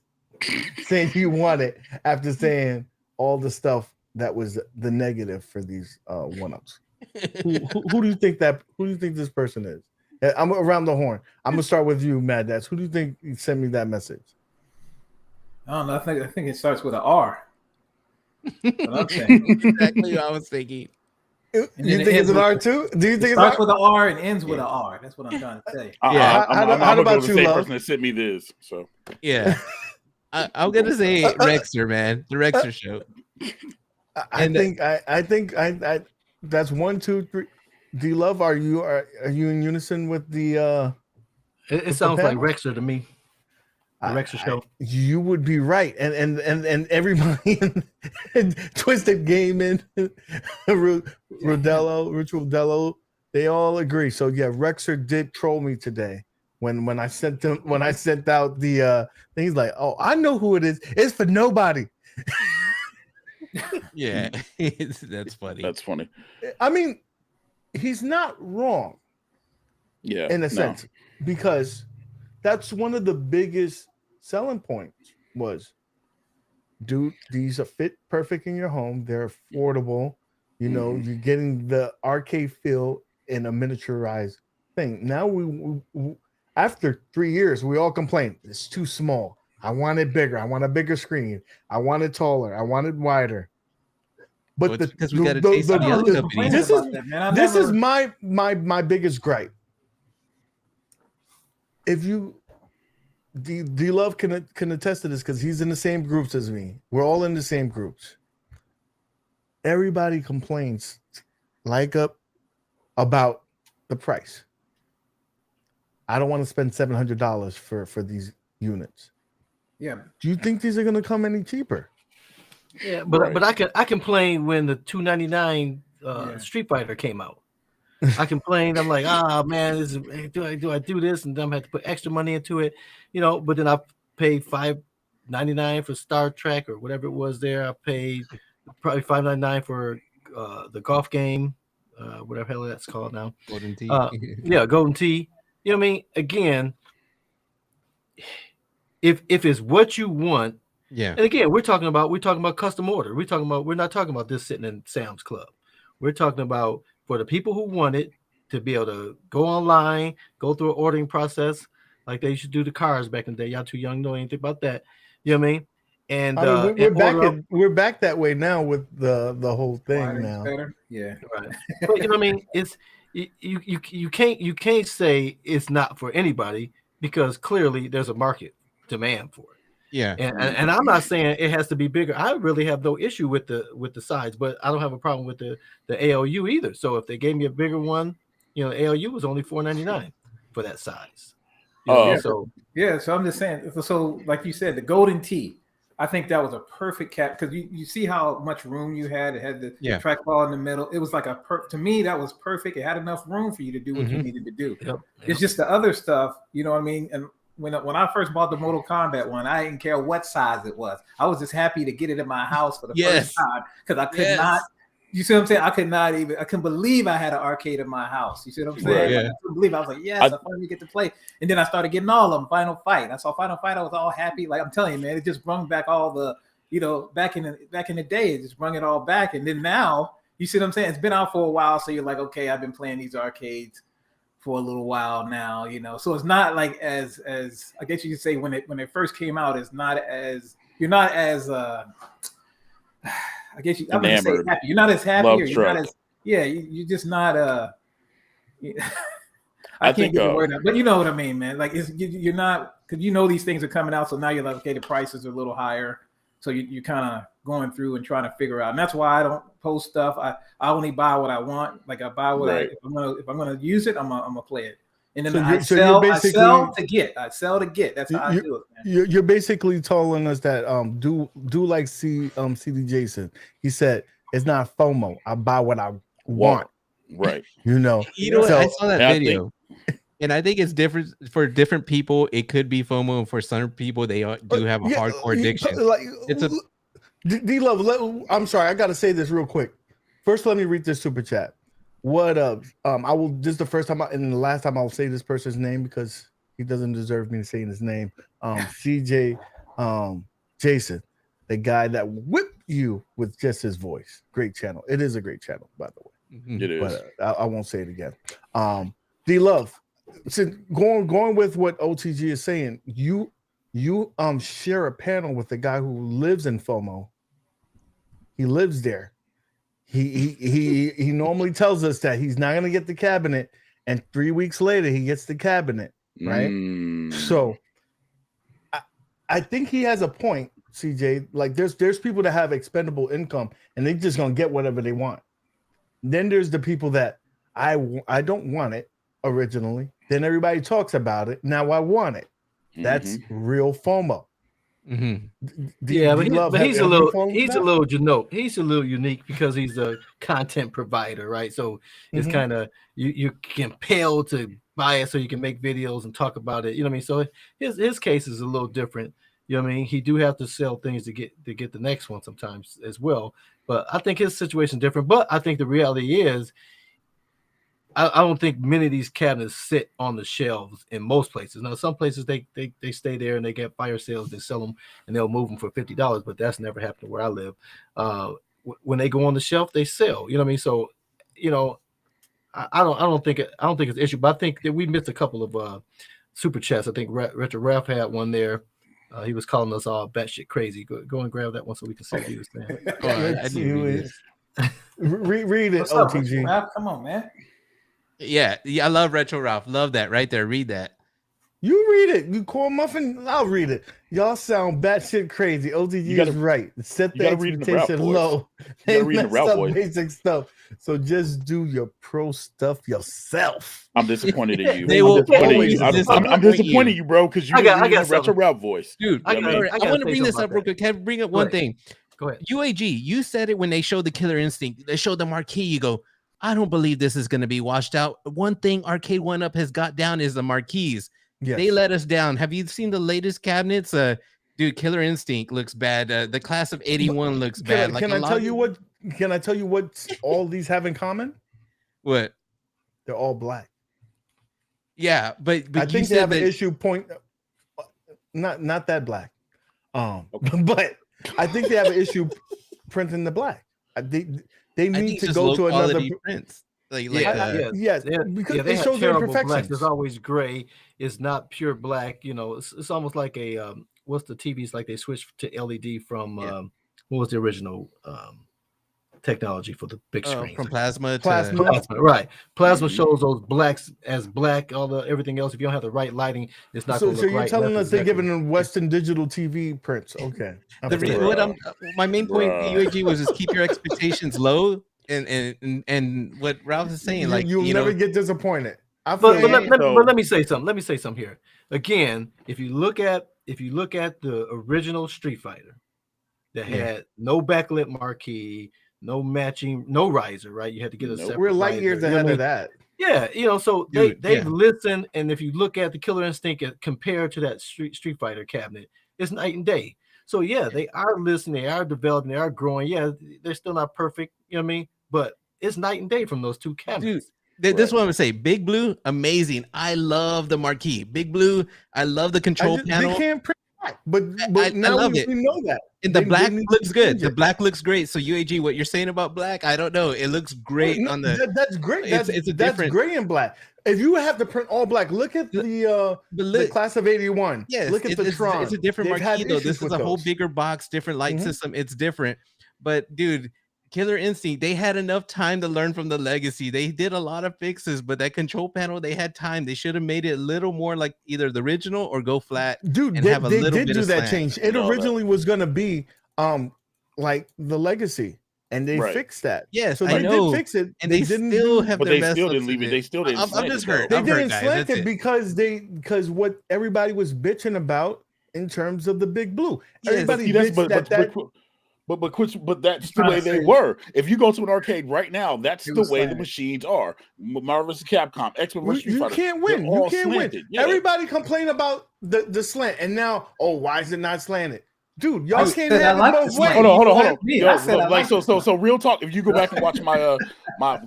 saying you want it after saying all the stuff that was the negative for these 1-ups. Who do you think this person is? I'm around the horn. I'm gonna start with you, Maddads. Who do you think sent me that message? I don't know. I think it starts with an R. What I'm saying. Exactly what I was thinking. You think it's an R too? Do you think It starts with an R and ends with an R? That's what I'm trying to say. Yeah. How about the you, same Love? person that sent me this. So Yeah. I'm gonna say Rexer, man. The Rexer show. I think that's 1, 2, 3. D-Love, are you in unison with the It sounds like Rexer to me. The Rexer show. You would be right, and everybody in Twisted Gaming, Rich Rodello, they all agree. So yeah, Rexer did troll me today when I sent out the thing. He's like, oh, I know who it is. It's for nobody. Yeah, that's funny. that's funny. I mean, he's not wrong. Yeah, In a sense, because that's one of the biggest selling points was, dude, these are fit perfect in your home. They're affordable. You know, you're getting the arcade feel in a miniaturized thing. Now we after 3 years, we all complain it's too small. I want it bigger. I want a bigger screen. I want it taller. I want it wider. But Well, because we got a taste of the other companies. This is my biggest gripe. If you D-Love can attest to this because he's in the same groups as me. We're all in the same groups. Everybody complains about the price. I don't want to spend $700 for these units. Yeah. Do you think these are going to come any cheaper? Yeah, but I complained when the $299 Street Fighter came out. I complained. I'm like, man, do I do this and then I have to put extra money into it, But then I paid $5.99 for Star Trek or whatever it was. There, I paid probably $5.99 for the golf game, whatever hell that's called now. Golden Tee. Yeah, Golden Tee. You know what I mean? Again, if it's what you want, yeah. And again, we're talking about custom order. We're not talking about this sitting in Sam's Club. We're talking about for the people who want it to be able to go online, go through an ordering process like they used to do the cars back in the day. Y'all too young to know anything about that. You know what I mean? And we're back that way now with the whole thing now. Better. Yeah, right. But you know what I mean? It's you can't say it's not for anybody because clearly there's a market demand for it. Yeah, and I'm not saying it has to be bigger. I really have no issue with the size, but I don't have a problem with the ALU either. So if they gave me a bigger one, ALU was only $4.99 for that size. So I'm just saying. So like you said, the Golden Tee, I think that was a perfect cap because you see how much room you had. It had the trackball in the middle. It was like to me that was perfect. It had enough room for you to do what you needed to do. Yep. It's just the other stuff, you know what I mean? And when I first bought the Mortal Kombat one, I didn't care what size it was. I was just happy to get it in my house for the first time because I could not. You see what I'm saying? I couldn't believe I had an arcade in my house. You see what I'm saying? Right, yeah. I couldn't believe it. I was like, yes, I finally get to play. And then I started getting all of them. Final Fight. I saw Final Fight. I was all happy. Like I'm telling you, man, it just brought back all the, back in the day, it just brought it all back. And then now, you see what I'm saying? It's been out for a while. So you're like, okay, I've been playing these arcades for a little while now, so it's not like as I guess you could say when it first came out, it's not as you're not as I guess I'm gonna say happy. You're not as happy, or you're not as you're just not I can't get the word out, but you know what I mean, man. Like you're not because these things are coming out, so now you're like, okay, the prices are a little higher, so you kind of going through and trying to figure out. And that's why I don't post stuff. I only buy what I want. Like I buy what Right. if I'm gonna use it, I'm gonna play it. And then So I you're sell basically- to get. I sell to get. That's how I do it, man. You're basically telling us that do like CD Jason. He said it's not FOMO. I buy what I want. Right. You know. You know what? So- I saw that and I video. And I think it's different for different people. It could be FOMO, and for some people, they do have a hardcore addiction. Like, It's a D-Love, I'm sorry, I gotta say this real quick. First, let me read this super chat. What up? I will. This is the first time and the last time I'll say this person's name because he doesn't deserve me saying his name. CJ, Jason, the guy that whipped you with just his voice. Great channel. It is a great channel, by the way. It is. But I won't say it again. D-Love, since going with what OTG is saying, you share a panel with the guy who lives in FOMO. He lives there. He normally tells us that he's not gonna get the cabinet, and 3 weeks later he gets the cabinet, right? So I think he has a point, CJ. Like there's people that have expendable income and they just gonna get whatever they want. Then there's the people that I don't want it originally. Then everybody talks about it. Now I want it. That's real FOMO. Yeah, but he's a little he's a little unique because he's a content provider, right? So it's kind of you're compelled to buy it so you can make videos and talk about it. You know what I mean? So his case is a little different. You know what I mean? He do have to sell things to get the next one sometimes as well. But I think his situation is different. But I think the reality is, I don't think many of these cabinets sit on the shelves in most places. Now, some places they stay there and they get fire sales. They sell them and they'll move them for $50. But that's never happened where I live. When they go on the shelf, they sell. You know what I mean? So, you know, I don't think it's an issue. But I think that we missed a couple of super chats. I think Retro Ralph had one there. He was calling us all batshit crazy. Go and grab that one so we can see what he was saying. I knew it. Read it, What's up, OTG. Ralph? Come on, man. Yeah, I love Retro Ralph. Love that right there. Read that. You read it. You call muffin. I'll read it. Y'all sound batshit crazy. OTG is right. Set the expectation low. They messed up basic stuff. So just do your pro stuff yourself. I'm disappointed in you. They will I'm disappointed in you, bro, because you got a retro Ralph voice. Dude, I want to bring this up real quick. Can I bring up one thing? Go ahead. UAG, you said it when they showed the Killer Instinct. They showed the marquee. You go, I don't believe this is going to be washed out. One thing Arcade1up has got down is the marquees. Yes. They let us down. Have you seen the latest cabinets? Dude, Killer Instinct looks bad. The class of 81 looks bad. Can I tell you what? Can I tell you what all these have in common? What? They're all black. Yeah, but I think they have an issue point. Not that black. But I think they have an issue printing the black. They need to go to another prints. Yes, because they it shows their imperfections. Black. There's always gray. It's not pure black. You know, it's almost like a what's the TVs like they switched to LED from what was the original technology for the big screen from plasma, right? Plasma shows those blacks as black. Everything else, if you don't have the right lighting, it's not. So going to look you're right. telling us they're giving them Western Digital TV prints? Okay. My main point, UAG, was just keep your expectations low, and what Ralph is saying, like you'll never get disappointed. But let me say something. Let me say something here. Again, if you look at the original Street Fighter that had no backlit marquee, no matching, no riser, right? You had to get a separate. We're light years ahead of that. Yeah, you know, so they've listened, and if you look at the Killer Instinct compared to that Street Fighter cabinet, it's night and day. So yeah, they are listening, they are developing, they are growing. Yeah, they're still not perfect, you know what I mean? But it's night and day from those two cabinets. Dude, this is what I'm gonna say. Big Blue, amazing. I love the marquee. Big Blue, I love the control panel. They can't print black, but now we know that. And the black looks good. The black looks great. So UAG, what you're saying about black, I don't know. It looks great on the. That's great. That's different gray and black. If you have to print all black, look at the class of 81. Yes, look at the Tron. It's a different marquee though. This is a whole bigger box, different light system. It's different. But dude, Killer Instinct, they had enough time to learn from the legacy. They did a lot of fixes, but that control panel, they had time. They should have made it a little more like either the original or go flat. Dude, and have a little did bit do of that slant. change. It originally was going to be like the legacy, and they Right. fixed that. Yes, So I they know. did fix it, And they didn't still do- have But their they best still looks didn't leave in it. They still didn't I'm slant just it, hurt. though. They I'm hurt, didn't guys. slant That's it because what everybody was bitching about in terms of the big blue. Yes. Everybody See, that's bitched but that's the trying way to they say- were. If you go to an arcade right now, that's It the was way the slanted. machines are. Marvel vs. Capcom, X-Men vs. Street you Fighter. can't they're win. You all can't slanted. win. Yeah. Everybody complain about the slant, and now, why is it not slanted? Dude, y'all I can't said I have it like both the ways. slant. Hold on. That's me. Yo, I said I like like so real talk. If you go back and watch my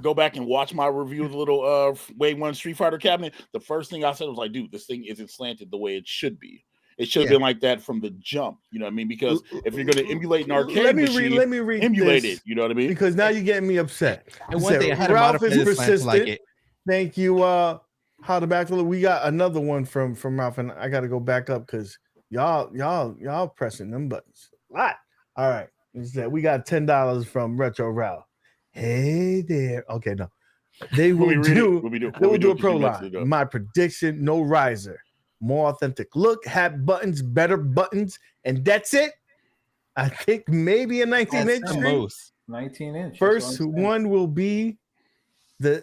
go back and watch my review of the little Wave 1 Street Fighter cabinet, the first thing I said was like, dude, this thing isn't slanted the way it should be. It should have been like that from the jump. You know what I mean? Because if you're going to emulate an arcade machine, let me read emulate this, it. You know what I mean? because now you're getting me upset. And It one said, thing I had to Ralph modify is this slant to like persistent. it. Thank you. How the back we got another one from Ralph, and I got to go back up because y'all pressing them buttons a lot. All right, we got $10 from Retro Ralph. Hey there. Okay, no, they will do. They will do a pro line. My prediction: no riser, more authentic look, have buttons, better buttons, and that's it. I think maybe a 19-inch That's The screen. most. 19-inch. First one will be the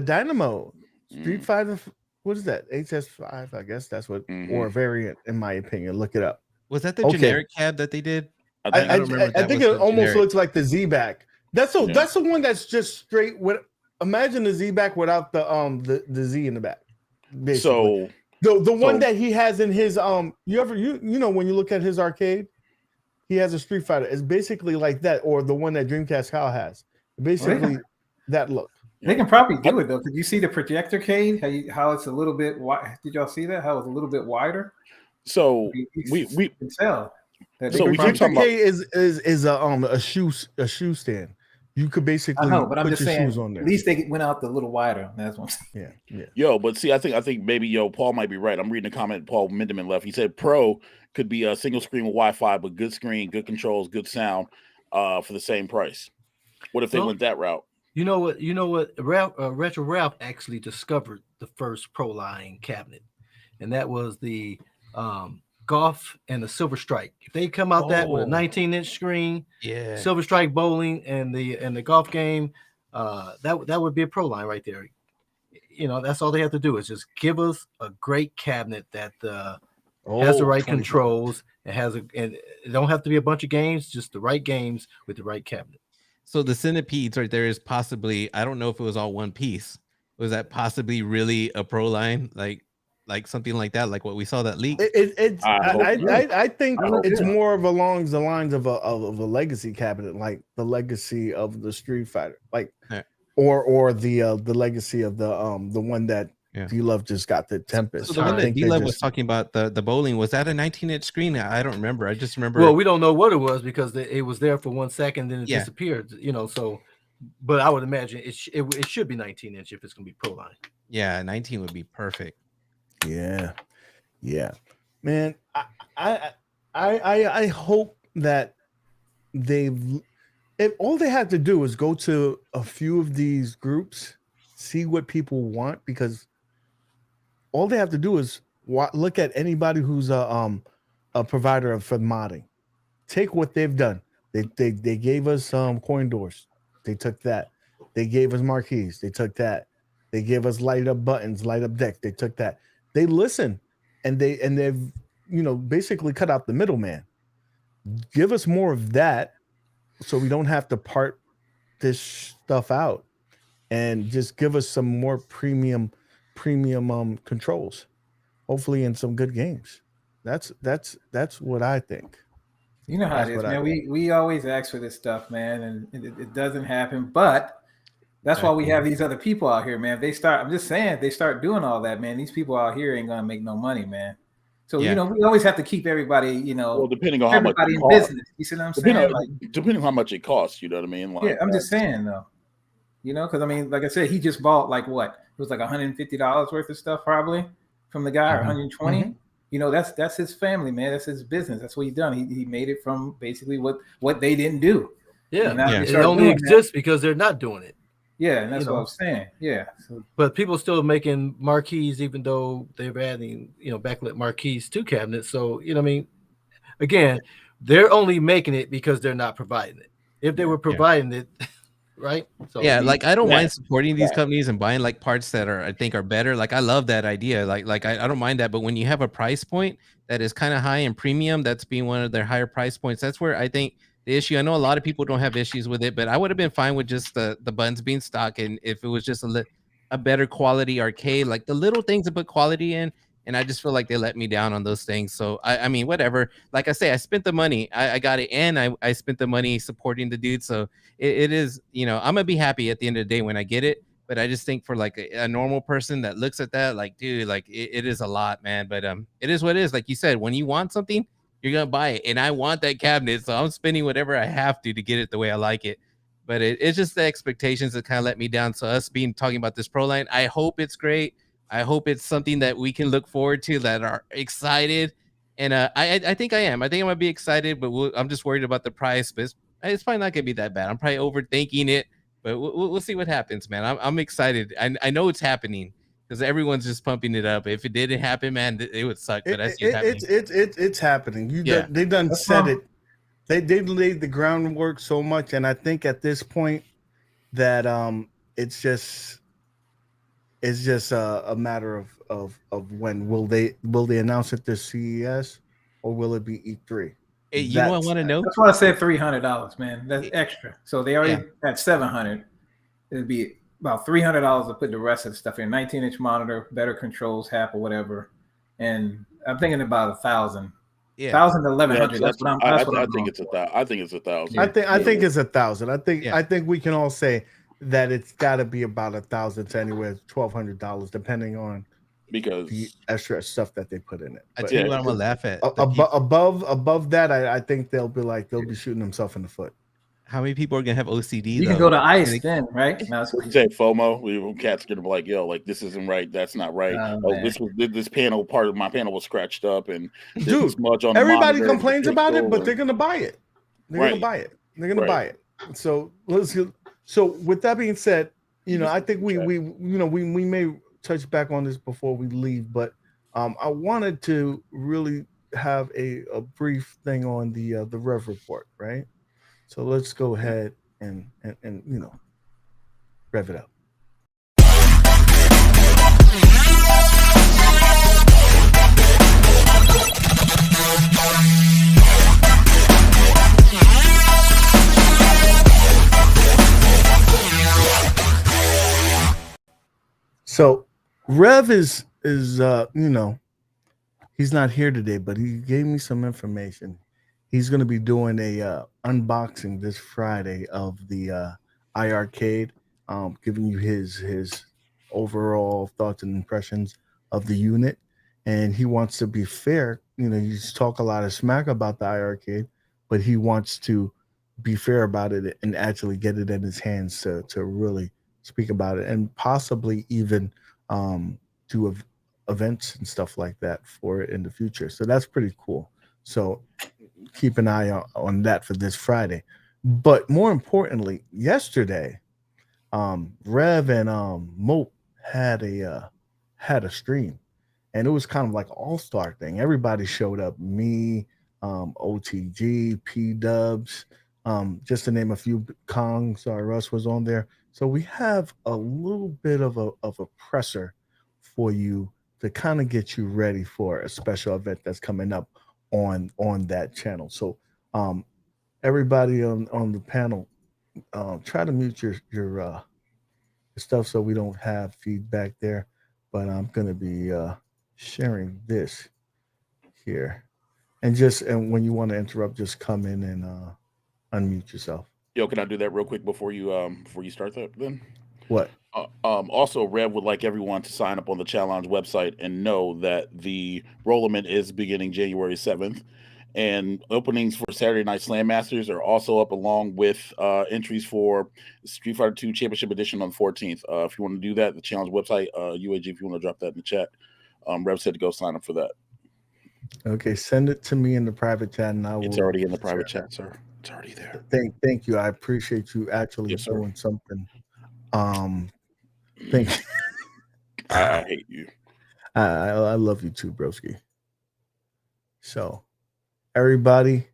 Dynamo Street Fighter. What is that? HS5, I guess that's what, or a variant, in my opinion. Look it up. Was that the Okay. generic cab that they did? I don't remember if I that think was it the almost generic. looks like the Z-back. That's Yeah. that's the one that's just straight with. Imagine the Z-back without the Z in the back. Basically. So the one that he has in his you know when you look at his arcade, he has a Street Fighter. It's basically like that, or the one that Dreamcast Kyle has. Basically that look. They can probably do it though. Did you see the projector cade? How it's a little bit wide? Did y'all see that? How it's a little bit wider? So we can tell. That So they we can keep Projector talking about- K is a shoe stand. You could basically I know, but I'm put just your saying. shoes on there. At least they went out the little wider. That's what I'm saying. Yeah. but see, I think maybe Paul might be right. I'm reading a comment Paul Mindeman left. He said Pro could be a single screen with Wi-Fi, but good screen, good controls, good sound, for the same price. What if they went that route? You know what? Retro Ralph actually discovered the first Proline cabinet, and that was the Golf and the Silver Strike. If they come out that with a 19-inch screen, Silver Strike bowling and the golf game, that would be a Proline right there. You know, that's all they have to do is just give us a great cabinet that has the right controls. And it don't have to be a bunch of games, just the right games with the right cabinet. So the centipedes right there is possibly, I don't know if it was all one piece. Was that possibly really a Proline? Like something like that, like what we saw that leak? I think it's not. more of along the lines of a legacy cabinet, like the legacy of the Street Fighter, like or the legacy of the one that D-Love just got, the Tempest. So the one that D-Love was talking about, the bowling, was that a 19-inch screen? I don't remember. I just remember. Well, we don't know what it was because it was there for 1 second, then it disappeared. You know, so. But I would imagine it should be 19-inch if it's gonna be Proline. Yeah, 19 would be perfect. Yeah, man. I hope that if all they have to do is go to a few of these groups, see what people want, because all they have to do is look at anybody who's a provider for modding. Take what they've done. They gave us coin doors. They took that. They gave us marquees. They took that. They gave us light up buttons, light up deck. They took that. They listen, and they've basically cut out the middleman. Give us more of that, so we don't have to part this stuff out, and just give us some more premium controls. Hopefully, in some good games. That's what I think. You know how it is, man. We always ask for this stuff, man, and it doesn't happen. But that's why we have these other people out here, man. I'm just saying, they start doing all that, man. These people out here ain't gonna make no money, man. So we always have to keep everybody, well, depending on how much in business. You see what I'm saying? Depending on how much it costs, you know what I mean? Like, I'm just saying though, because I mean, like I said, he just bought like what? It was like $150 worth of stuff probably from the guy, or 120. Mm-hmm. That's his family, man. That's his business. That's what he done. He made it from basically what they didn't do. Yeah, it only exists because they're not doing it. Yeah, and that's what I'm saying. Yeah, but people still making marquees, even though they're adding, backlit marquees to cabinets. So I mean, again, they're only making it because they're not providing it. If they were Yeah. providing it, right? So Yeah, like I don't Yeah. mind supporting these companies and buying like parts that I think are better. Like I love that idea. Like I don't mind that. But when you have a price point that is kind of high and premium, that's being one of their higher price points. That's where I think the issue. I know a lot of people don't have issues with it, but I would have been fine with just the buttons being stock, and if it was just a better quality arcade, like the little things to put quality in. And I just feel like they let me down on those things. So I mean, whatever. Like I say, I spent the money. I got it, and I spent the money supporting the dude. So it is, I'm gonna be happy at the end of the day when I get it. But I just think for like a normal person that looks at that, like, dude, like it is a lot, man. But it is what it is. Like you said, when you want something, you're gonna buy it. And I want that cabinet, so I'm spending whatever I have to get it the way I like it. But it's just the expectations that kind of let me down. So us talking about this Proline, I hope it's great. I hope it's something that we can look forward to, that are excited. And I think I am. I think I'm gonna be excited, but I'm just worried about the price. But it's probably not gonna be that bad. I'm probably overthinking it, but we'll see what happens, man. I'm excited. I know it's happening because everyone's just pumping it up. If it didn't happen, man, it would suck. But I see it happening. It's happening. Yeah. They done That's said fine. it. They laid the groundwork so much, and I think at this point that it's just a matter of when will they announce it this CES or will it be E3? Hey, you know what I That's- want to know? That's why I said $300, man. That's extra. So they already had $700. It'd be about $300 to put the rest of the stuff in. 19-inch monitor, better controls, HAP or whatever. And I'm thinking about $1,000. Yeah. 1,000 to 1,100. Yeah, that's what I'm. I That's what I'm think going it's for. I think it's 1,000. I think it's 1,000. Yeah. I think we can all say that it's got to be about 1,000 to anywhere $1,200, depending on because the extra stuff that they put in it. I But tell you what, I'm gonna laugh at. above that, I think they'll be shooting themselves in the foot. How many people are gonna have OCD? You can go to ICE then, right? No, it's you say FOMO, we cats gonna be like, yo, like this isn't right, that's not right. man. This panel, part of my panel was scratched up, and there's Dude, this much on the everybody monitor, complains the about it, pixel, but and- they're gonna buy it. They're Right. gonna buy it. They're gonna Right. buy it. So with that being said, I think we may touch back on this before we leave, but I wanted to really have a brief thing on the Rev report, right? So let's go ahead and rev it up. So Rev is he's not here today, but he gave me some information. He's going to be doing a unboxing this Friday of the iArcade, giving you his overall thoughts and impressions of the unit. And he wants to be fair. You talk a lot of smack about the iArcade, but he wants to be fair about it and actually get it in his hands to really speak about it, and possibly even do events and stuff like that for it in the future. So that's pretty cool. So keep an eye on that for this Friday. But more importantly, yesterday, Rev and MOAT had a stream, and it was kind of like all-star thing. Everybody showed up. Me, OTG, P Dubs, just to name a few. Kong, sorry, Russ was on there. So we have a little bit of a presser for you to kind of get you ready for a special event that's coming up on that channel. So everybody on the panel, try to mute your stuff so we don't have feedback there. But I'm gonna be sharing this here, and when you want to interrupt, just come in and unmute yourself. Yo, can I do that real quick before you start that then? What? Also, Rev would like everyone to sign up on the challenge website and know that the Rollerman is beginning January 7th, and openings for Saturday Night Slam Masters are also up, along with entries for Street Fighter 2 Championship Edition on the 14th. If you want to do that, the challenge website, UAG, if you want to drop that in the chat, Rev said to go sign up for that. Okay, send it to me in the private chat, and I will. It's already in the private chat, sir. It's already there. Thank you. I appreciate you actually Yes, sir. doing something. Thank you. I hate you. I love you too, broski. So, everybody,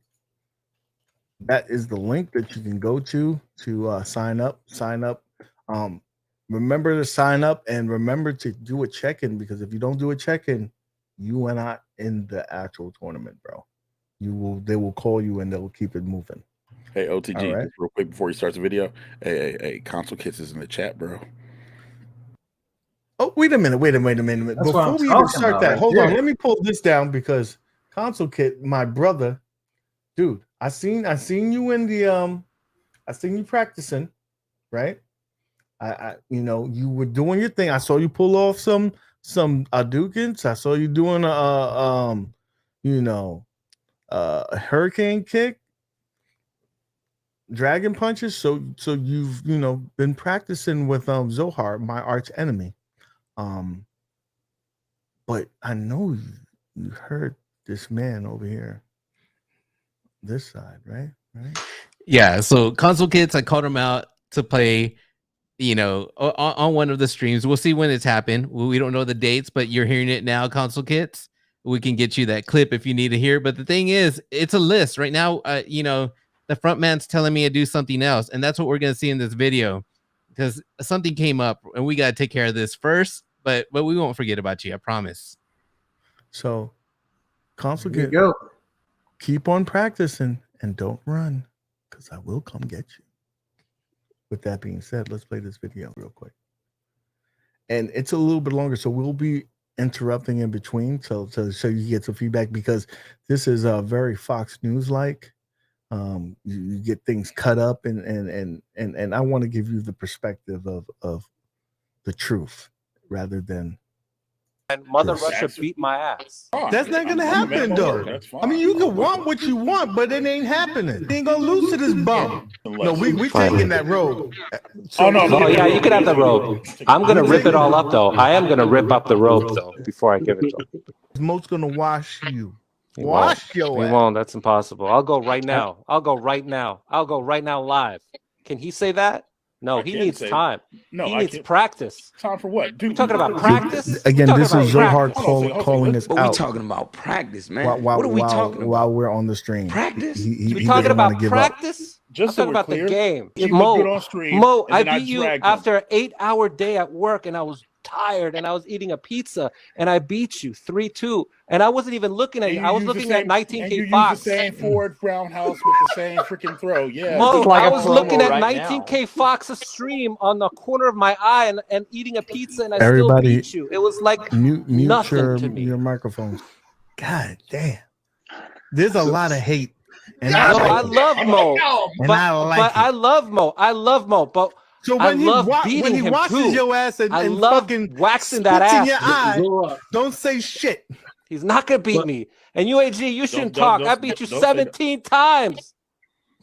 That is the link that you can go to sign up. Sign up. Remember to sign up and remember to do a check-in, because if you don't do a check-in, you are not in the actual tournament, bro. They will call you and they'll keep it moving. Hey, OTG, All right. just real quick before you start the video. Hey, Console Kits is in the chat, bro. Oh, wait a minute. That's Before what we I'm even talking start about that, right hold there. on. Let me pull this down because Console Kit, my brother, dude, I seen you in the I seen you practicing, right? I you were doing your thing. I saw you pull off some Hadouken. I saw you doing a hurricane kick, dragon punches. So you've been practicing with Zohar, my arch enemy. But I know you heard this man over here, this side, right? Yeah. So Console Kids, I called him out to play, on one of the streams. We'll see when it's happened. We don't know the dates, but you're hearing it now, Console Kids. We can get you that clip if you need to hear. But the thing is, it's a list right now. The front man's telling me to do something else, and that's what we're gonna see in this video, because something came up and we gotta take care of this first. But we won't forget about you, I promise. So, Console There you Kit, go. keep on practicing and don't run, because I will come get you. With that being said, let's play this video real quick. And it's a little bit longer, so we'll be interrupting in between so you get some feedback, because this is very Fox News like. You get things cut up, and I want to give you the perspective of the truth rather than. And Mother Yes. Russia beat my ass. That's not gonna happen, though. I mean, you can want what you want, but it ain't happening. You ain't gonna lose to this bum. No, we taking that road. Oh, no. Oh yeah, you can have the robe. I'm gonna rip it all up though. I am gonna rip up the robe though before I give it to him. Mo's gonna wash you. He Wash won't. your He ass. won't. That's impossible. I'll go right now. I'll go right now live. Can he say that? No, I he can needs say- time. No, He I needs can't. practice. Time for what? Dude, You talking about practice? Again, You this talking is about Zohar practice? calling us But we out talking about practice, man. while what are we talking about? while we're on the stream. Practice? He We talking doesn't wanna about give up. practice? Just I'm so talking we're about clear, the game. he looked good on stream, Mo, and I then I beat you dragged him. after an 8-hour day at work, and I was tired, and I was eating a pizza, and I beat you 3-2, and I wasn't even looking at And you. you I was use the looking same- at and 19K you use Fox. the same forward roundhouse with the same freaking throw. Yeah. Mo, is like I a was promo looking at right 19K Fox's stream on the corner of my eye and eating a pizza, and I Everybody, still beat you. It was like mute nothing to me. your microphones. God damn, there's a lot of hate, and No, I love Mo, and but, I like but it. I love Mo. I love Mo, but So I when he love when beating he him washes too. your ass and, I and love fucking waxing that spits in ass. your eye, Zora, don't say shit. He's not gonna beat me. And UAG, you shouldn't don't- talk. I beat you don't say that. 17 times.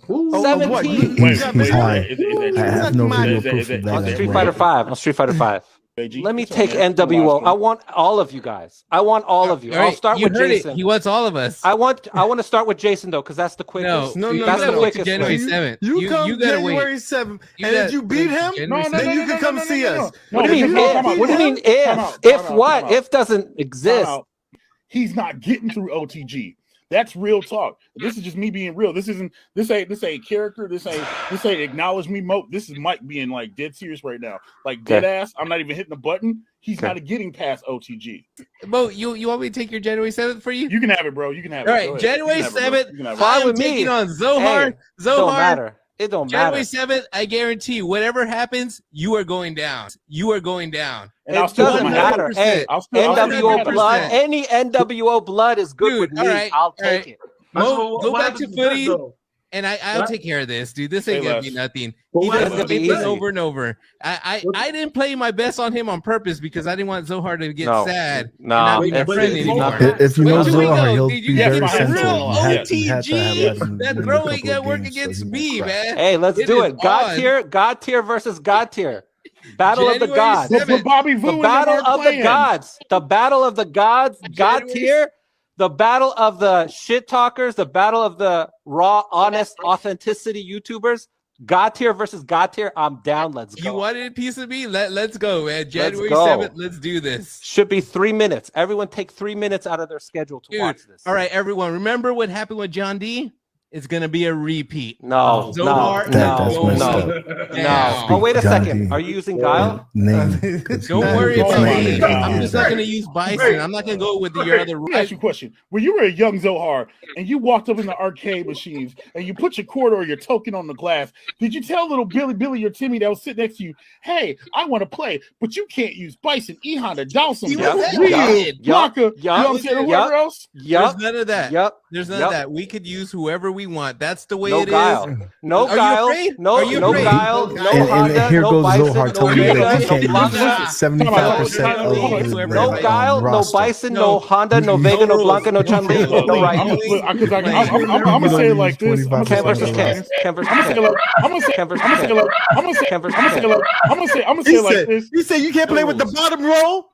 who? Oh, what? 17. He's Wait, high. is that I have true? no video Is that- proof is that- of that. On is that Street true? Fighter 5. On Street Fighter 5. AG, Let me it's on take there. It's on NWO. live I stream. want all of you guys. I want all of you. All I'll right, start you with heard Jason. it. He wants all of us. I want to start with Jason though, because that's the quickest. No, you that's gotta the wait till quickest January way. 7th. You come gotta January wait. 7th, You and if gotta you beat him, January then you can come see us. What do you mean No, if? time out, What do you mean if? time out, If time what? out. If doesn't Time exist. out. He's not getting through OTG. That's real talk. This is just me being real. This ain't character. This ain't acknowledge me mode. This is Mike being like dead serious right now. Like dead ass. I'm not even hitting the button. He's not getting past OTG. Mo, you want me to take your January 7th for you? You can have it, bro. You can have it. All Go right, ahead. January You can have it, bro. 7th. You can have it. Fine I am with me. taking on Zohar. Hey, It don't Zohar. matter. It don't January matter. 7th, I guarantee whatever happens, you are going down. You are going down. And I'll It still doesn't put my hand matter. up. Hey, I'll still NWO 100%. blood, any NWO blood is good Dude, with me. all right, I'll all take right. it. Mo, go What back to happens if footy, that, though? and I'll What? take care of this, dude. This ain't Say gonna be less. nothing. But He what does happens the if same it's thing easy? over and over. I didn't play my best on him on purpose because I didn't want Zohar to get No. sad No, and not be my but friend it's anymore. nothing. If you Wait know till we Zohar, go, he'll dude. be You got very my hand sensitive. real You have to have OTG. him That win a bro couple ain't of gonna work games so against he won't me, crack. man. Hey, let's It do is it. God on. tier versus God tier. Battle of the January gods. 7th. But Bobby The Vu and them battle aren't of the playing. gods. The battle of the gods. God January tier. The battle of the shit talkers. The battle of the raw, honest, authenticity YouTubers. God tier versus God tier. I'm down. Let's You go. wanted a piece of me? Let's go, man. January go. 7th. Let's do this. Should be 3 minutes. Everyone take 3 minutes out of their schedule to Dude, watch this. all right, everyone. Remember what happened with John D? It's gonna be a repeat. No, Zohar no, That's no, messed no, up. no. Oh, wait a Johnny second. D. Are you using Guile? Name. Don't worry Oh about my me. God. I'm just not gonna use Bison. I'm not gonna go with your other. Let me ask you a question. When you were a young Zohar and you walked up in the arcade machines and you put your quarter or your token on the glass, did you tell little Billy or Timmy that was sitting next to you, hey, I want to play, but you can't use Bison, E-Honda, Dawson, He Yup, was that Ryu, kid. Blanca, you know what I'm Yup, saying, or yup. whoever else? Yup. There's none of that. Yep. There's none Yep. of that. We could use whoever we want. That's the way No it Guile. is. No Are you Guile. afraid? No, Are you no afraid? Guile. No And Honda. here No goes Bison. Zohar No telling me Vega. that you No can't use Blanca. 75% of No the Guile. No roster. Bison. No. No Honda. No Vega. No Blanca. No Chun-Li. Look, No look, right. I'm You gonna say it don't like use this. I'm 25% gonna Ken say versus it of like Ken. this. Ken versus I'm gonna say Ken. like I'm gonna say Ken versus I'm gonna say Ken. like I'm gonna say Ken versus I'm gonna say Ken. like I'm gonna say He it like said, this. you said you can't play with the bottom row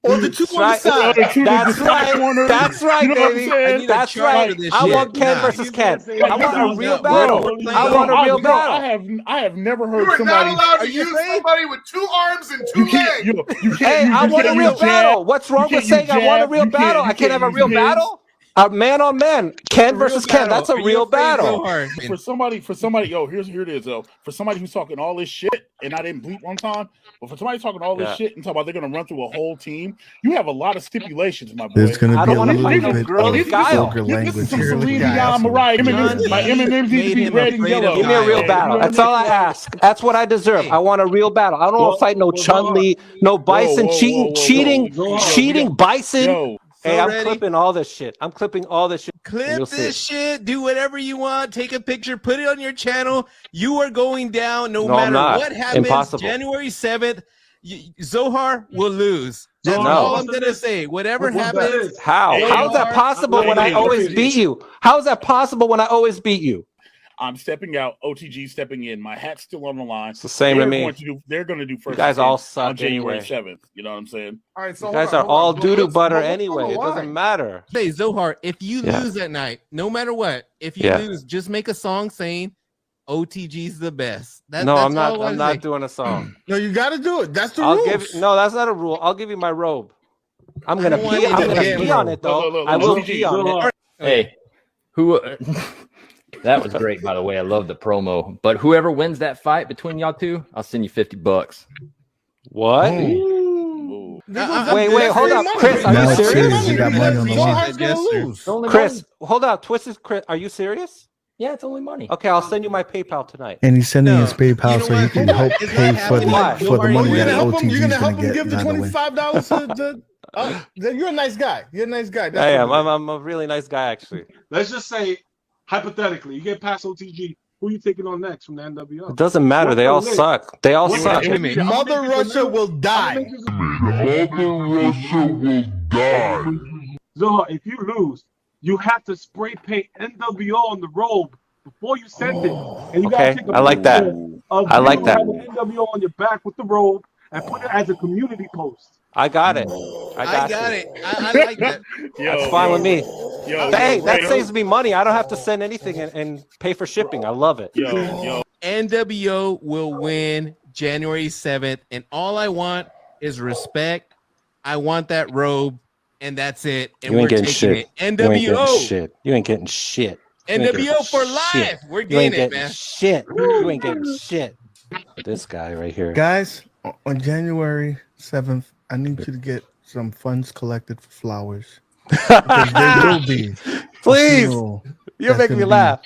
or the two That's on the right. side. The two That's the side right. corner. That's right, You know what I'm baby. saying? I need a That's chart right. of this I shit. want Ken Nah. versus Ken. Like, I want a real bro, battle. bro, I want a real bro, battle. I have never heard You are somebody. not allowed Are to you use afraid? somebody with 2 arms and 2 You can't. legs. You can't. Hey, use, I you want a can't real use jab. battle. What's wrong You with can't use saying I want a jab. real You battle? can't- I can't have a use real hands. battle. A man on man. Ken versus Ken. That's a Are you real afraid battle. so hard? For somebody, yo, here it is, though. For somebody who's talking all this shit, and I didn't bleep one time, but for somebody talking all this Yeah. shit and talking about they're gonna run through a whole team, you have a lot of stipulations, my boy. There's going I to be don't a wanna little fight no bit girl of with Guile. vulgar This language is some here. Celine Guile. Dion, Mariah. John My D M&M's need made to be him red and afraid of yellow. Give me a real Guile. battle. You know That's what all I ask. That's what I deserve. Hey. I want a real battle. I don't want to fight no Chun-Li, no Bison, cheating Bison. Yo, Hey, So I'm ready? clipping all this shit. I'm clipping all this shit. and Clip you'll see this it. shit. Do whatever you want. Take a picture. Put it on your channel. You are going down no No, I'm matter not. what happens. Impossible. January 7th, Zohar will lose. That's No. all I'm going to say. Whatever happens. How? Hey, How is that possible when I always beat you? How is that possible when I always beat you? I'm stepping out. OTG stepping in. My hat's still on the line. It's the same to me. They're going to do first. You guys all suck on January anyway. 7th. You know what I'm saying? All right, so You hold guys on, are hold on. all But doo-doo what's- butter but what's anyway. on It the doesn't line? Hey, matter. Zohar, if you Yeah. lose that night, no matter what, if you Yeah. lose, just make a song saying OTG's the best. No, that's I'm not. all I I'm wanna not doing a song. No, you got to do it. That's the I'll rules. give. No, that's not a rule. I'll give you my robe. I'm gonna don't want pee. it I'm in gonna the pee game, on bro. it though. Look, I will OTG. pee on it. Hey, who? That was great, by the way. I love the promo. But whoever wins that fight between y'all two, I'll send you $50. What? Ooh. Wait, hold up, Chris. Are Now you it's serious? serious. You got money on the line. Zohar's gonna lose. It's only Chris, money. hold up. Twisted Chris, are you serious? Yeah, it's only money. Okay, I'll send you my PayPal tonight. And he's sending No. his PayPal You know so he what? can help Is pay that for the happening? for the money You're that gonna OTG's You're gonna help gonna him get. give the by the way. $25 to you're a nice guy. You're a nice guy. That's I am. what it is. I'm a really nice guy, actually. Let's just say, hypothetically, you get past OTG. Who you taking on next from the NWO? It doesn't matter. They all suck. They all Wait, suck. wait, wait. Mother Russia will die. Zohar, if you lose, you have to spray paint NWO on the robe before you send it. And you Okay, gotta take a I like that. picture of I like you that. having NWO on your back with the robe and put it as a community post. I got it. I got it. I like that. That's fine with me. Yo, Hey, that Ray, saves me money. I don't have to send anything and pay for shipping. I love it. Yo, NWO will win January 7th, and all I want is respect. I want that robe, and that's it. And You ain't we're getting taking shit. it. You ain't getting NWO. shit. You ain't getting shit. You ain't getting NWO for shit. life. We're You ain't getting it, getting man. shit. You ain't getting shit. This guy right here. Guys, on January 7th, I need you to get some funds collected for flowers. Because there will be Please. a funeral You're that's making me gonna be laugh.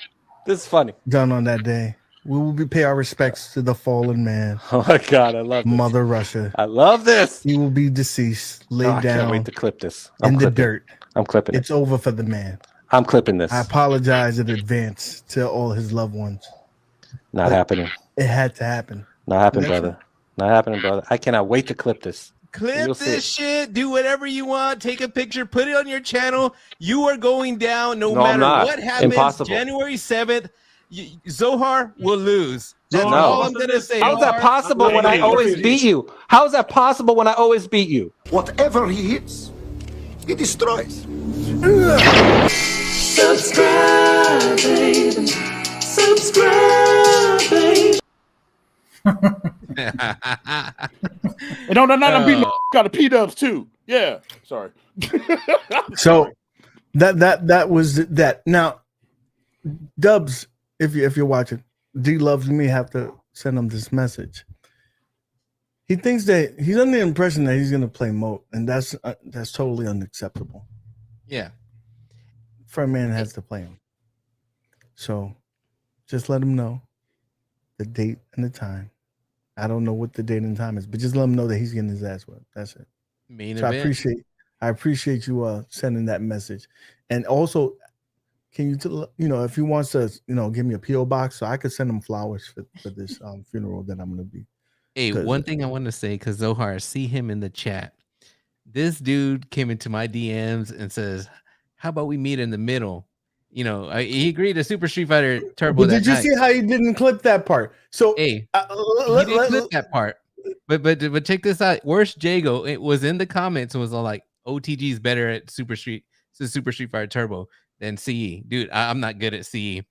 This is funny. done on that day. We will be pay our respects to the fallen man, Oh my god, I love this. Mother Russia. I love this. He will be deceased, laid Oh, I can't down wait to clip this. in the clipping it. dirt. I'm clipping it. It's over for the man. I'm clipping this. I apologize in advance to all his loved ones. Not happening. It had to happen. Not happening, Next brother. Not happening, brother. I cannot wait to clip this. Clip You'll see this shit. Do whatever you want. Take a picture. Put it on your channel. You are going down no No, I'm matter not. what happens. Impossible. January 7th, Zohar will lose. That's No. all I'm going to say. How is that possible when I always beat you? How is that possible when I always beat you? Whatever he hits, he destroys. Subscribe, baby. Subscribe, baby. And no, I'm beating the out of P-dubs too. Yeah, sorry. So that was that. Now, Dubs, if you're watching, D Love, you may have to send him this message. He thinks that he's under the impression that he's going to play MOAT, and that's totally unacceptable. Yeah. For a man has to play him. So just let him know the date and the time. I don't know what the date and time is, but just let him know that he's getting his ass whipped. That's it. Main so event. I appreciate you sending that message. And also, can you if he wants to, give me a PO box so I could send him flowers for this funeral that I'm going to be. Hey, one thing I want to say, because Zohar, see him in the chat. This dude came into my DMs and says, "How about we meet in the middle?" He agreed to Super Street Fighter Turbo. But did you see how he didn't clip that part? So hey, he didn't clip that part. But check this out. Worst Jago, it was in the comments and was all like, "OTG is better at Super Street Fighter Turbo than CE." Dude, I'm not good at CE.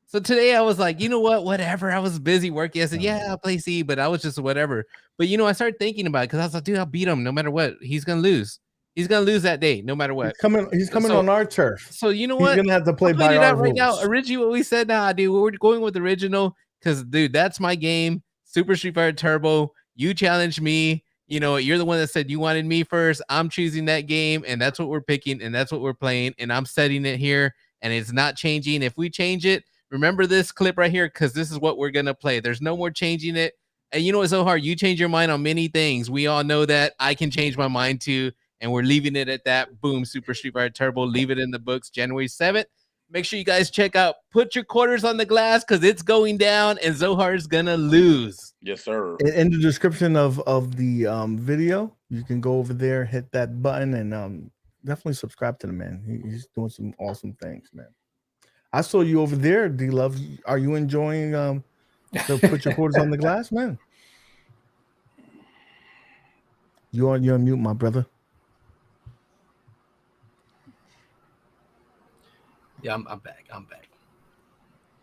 So today I was like, you know what? Whatever. I was busy working. I said, yeah, I'll play C, but I was just whatever. But I started thinking about it because I was like, dude, I'll beat him no matter what. He's gonna lose. He's gonna lose that day, no matter what. He's coming on our turf. So you know what? He's gonna have to play by our rules. Right now. Originally, what we said, nah, dude, we're going with original because, dude, that's my game. Super Street Fighter Turbo. You challenged me. You're the one that said you wanted me first. I'm choosing that game, and that's what we're picking, and that's what we're playing, and I'm setting it here, and it's not changing. If we change it, remember this clip right here, because this is what we're going to play. There's no more changing it. And you know what's so hard? You change your mind on many things. We all know that. I can change my mind too. And we're leaving it at that. Boom, Super Street Fighter Turbo. Leave it in the books January 7th. Make sure you guys check out Put Your Quarters on the Glass because it's going down and Zohar's going to lose. Yes, sir. In the description of the video, you can go over there, hit that button, and definitely subscribe to the man. He's doing some awesome things, man. I saw you over there, D Love. Are you enjoying the Put Your Quarters on the Glass, man? You're on mute, my brother. Yeah, I'm back.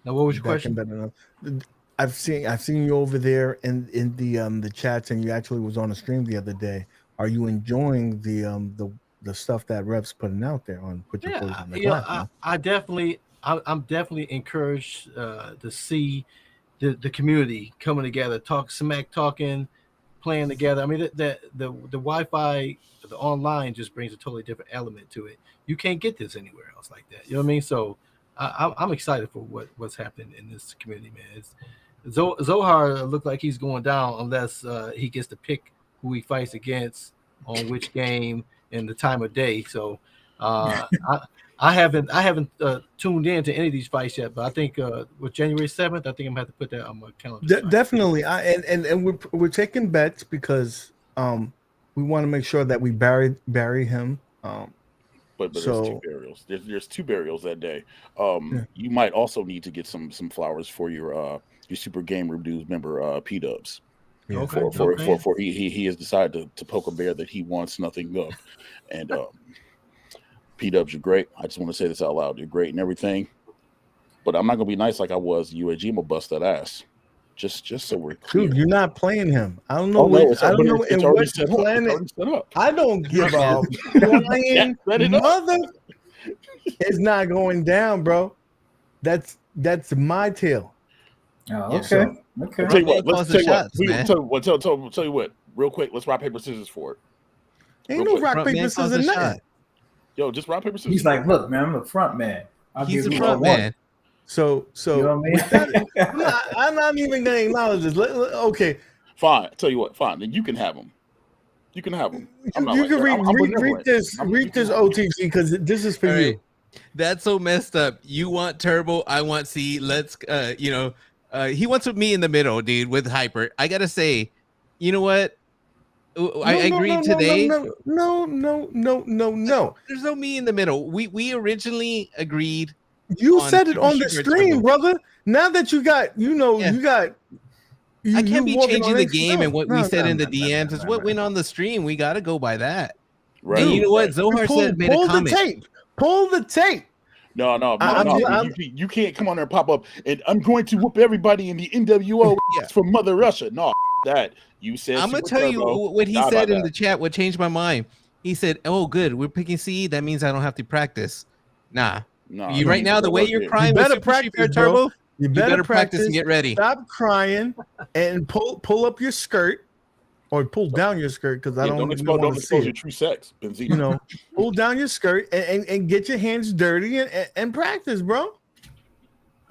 Now, what was your question? I've seen you over there in the chats, and you actually was on a stream the other day. Are you enjoying the stuff that RevV's putting out there on Put Your Quarters on the Glass? I'm definitely encouraged to see the community coming together, talking, playing together. I mean, the Wi-Fi, the online just brings a totally different element to it. You can't get this anywhere else like that. You know what I mean? So I'm excited for what's happening in this community, man. Zohar looked like he's going down unless he gets to pick who he fights against on which game and the time of day. So I haven't tuned in to any of these fights yet, but I think with January 7th, I think I'm gonna have to put that on my calendar. Definitely, and we're taking bets because we want to make sure that we bury him. But there's two burials. There's two burials that day. You might also need to get some flowers for your Super Game Reviews member P-Dubs. Yeah. For he has decided to poke a bear that he wants nothing of, and P-Dubs, you're great. I just want to say this out loud. You're great and everything, but I'm not gonna be nice like I was. UAG, I'm gonna bust that ass. Just so we're clear. Dude, you're not playing him. I don't know. I don't know in what planet. I don't give a flying mother. It's not going down, bro. That's my tail. Oh, okay. Okay. Tell you what. Let's tell you what. Real quick. Let's rock paper scissors for it. Ain't no rock paper scissors nothing. Yo, just rock paper scissors. He's like, look, man, I'm the front man. He's the front man. So you know what I mean? I'm not even gonna acknowledge this. Okay, fine. Tell you what, fine. Then you can have them. You can have them. You can read this OTG because this is for you. That's so messed up. You want Turbo, I want C. Let's he wants with me in the middle, dude, with Hyper. I gotta say, you know what? I agreed today. No. There's no me in the middle. We originally agreed. You said it on the stream, brother. Now that you got, I can't be changing the game and what we said in the DMs. It's what went on the stream. We got to go by that. Right. And you know what? Zohar said made a comment. Pull the tape. No. You can't come on there and pop up and I'm going to whoop everybody in the NWO from Mother Russia. No, that you said. I'm gonna tell you what he said in the chat. What changed my mind? He said, "Oh, good, we're picking C. That means I don't have to practice." Nah. No, You right now, the way you're crying You with better Super Street Fighter practice, bro. Turbo, You you better better practice and get ready. Stop crying and pull up your skirt or pull down your skirt because I don't don't want to see expose your it. true sex, Benzino. You know, pull down your skirt and get your hands dirty and practice, bro.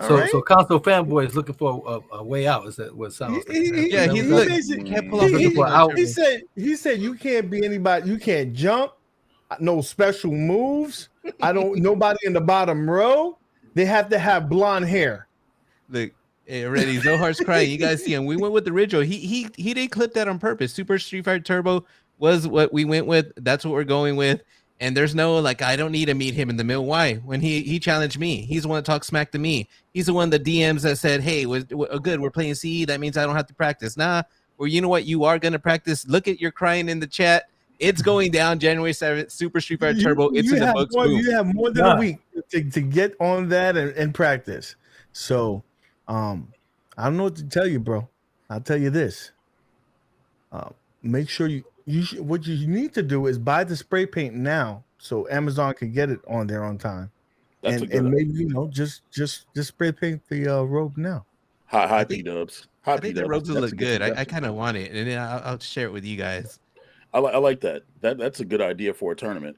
So console fanboy is looking for a way out. Is that what it sounds like? He said you can't be anybody. You can't jump. No special moves. Nobody in the bottom row. They have to have blonde hair. Look, already Zohar's crying. You guys see him. We went with the original. He didn't clip that on purpose. Super Street Fighter Turbo was what we went with. That's what we're going with. And there's no I don't need to meet him in the middle. Why? When he challenged me, he's the one that talked smack to me. He's the one, the DMs that said, "Hey, good, we're playing CE. That means I don't have to practice." Nah. Well, you know what? You are gonna practice. Look at your crying in the chat. It's going down January 7th. Super Street Fighter Turbo. It's in the books. You have more than a week to get on that and practice. So, I don't know what to tell you, bro. I'll tell you this. Make sure what you need to do is buy the spray paint now, so Amazon can get it on there on time. That's and maybe just spray paint the robe now. Hi P-dubs. I think the robes will look good. I kind of want it, and then I'll share it with you guys. I like that. That's a good idea for a tournament.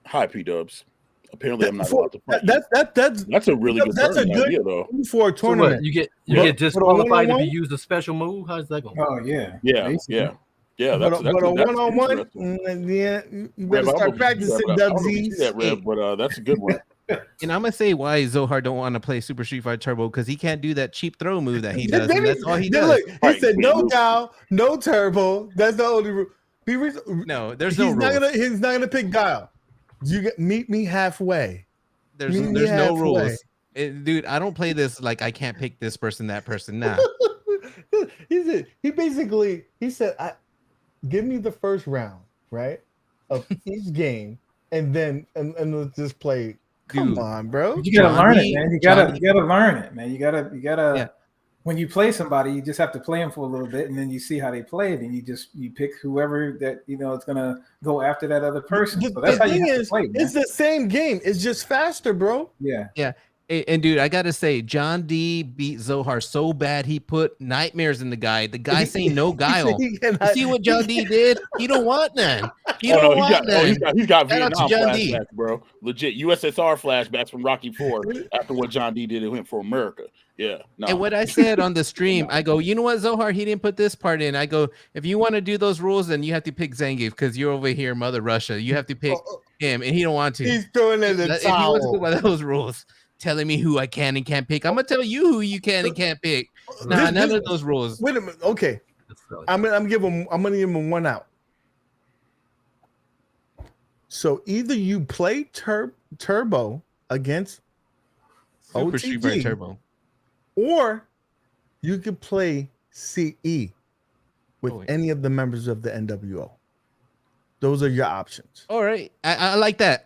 Hi P-dubs. Apparently, I'm not allowed to fight. That's a really good. That's a good idea, though. For a tournament. So you get disqualified if you use a special move. How's that going? Oh yeah. That's but a one-on-one, you better start practicing, Dubsies. That, Rev, but that's a good one. And I'm gonna say why Zohar don't want to play Super Street Fighter Turbo because he can't do that cheap throw move that he does. And that's all he does. Look, he said no Guile, no Turbo. That's the only rule. No, there's no rules. He's not gonna pick Guile. Meet me halfway. There's no rules. Dude, I don't play this like I can't pick this person, that person. Nah. He said, give me the first round, right, of each game, and then and let's just play. Come on, bro. You gotta learn it, man. You gotta learn it, man. You gotta. Yeah. When you play somebody, you just have to play them for a little bit, and then you see how they play it, and you pick whoever that is gonna go after that other person. So that's how you have to play, man. It's the same game. It's just faster, bro. Yeah. And dude, I gotta say, John D beat Zohar so bad he put nightmares in the guy. The guy saying no Guile. You see what John D did? He don't want none. He's got Vietnam flashbacks, bro. Legit USSR flashbacks from Rocky IV after what John D did. It went for America. Yeah. No. And what I said on the stream, I go, you know what, Zohar? He didn't put this part in. I go, if you want to do those rules, then you have to pick Zangief because you're over here, Mother Russia. You have to pick him, and he don't want to. He's throwing in the towel. If he wants to go by those rules, telling me who I can and can't pick, I'm gonna tell you who you can and can't pick. Nah, none of those rules. Wait a minute. Okay, I'm gonna give him one out. So either you play Turbo against Super Street Fighter Turbo, or you could play CE with any of the members of the NWO. Those are your options. All right, I like that.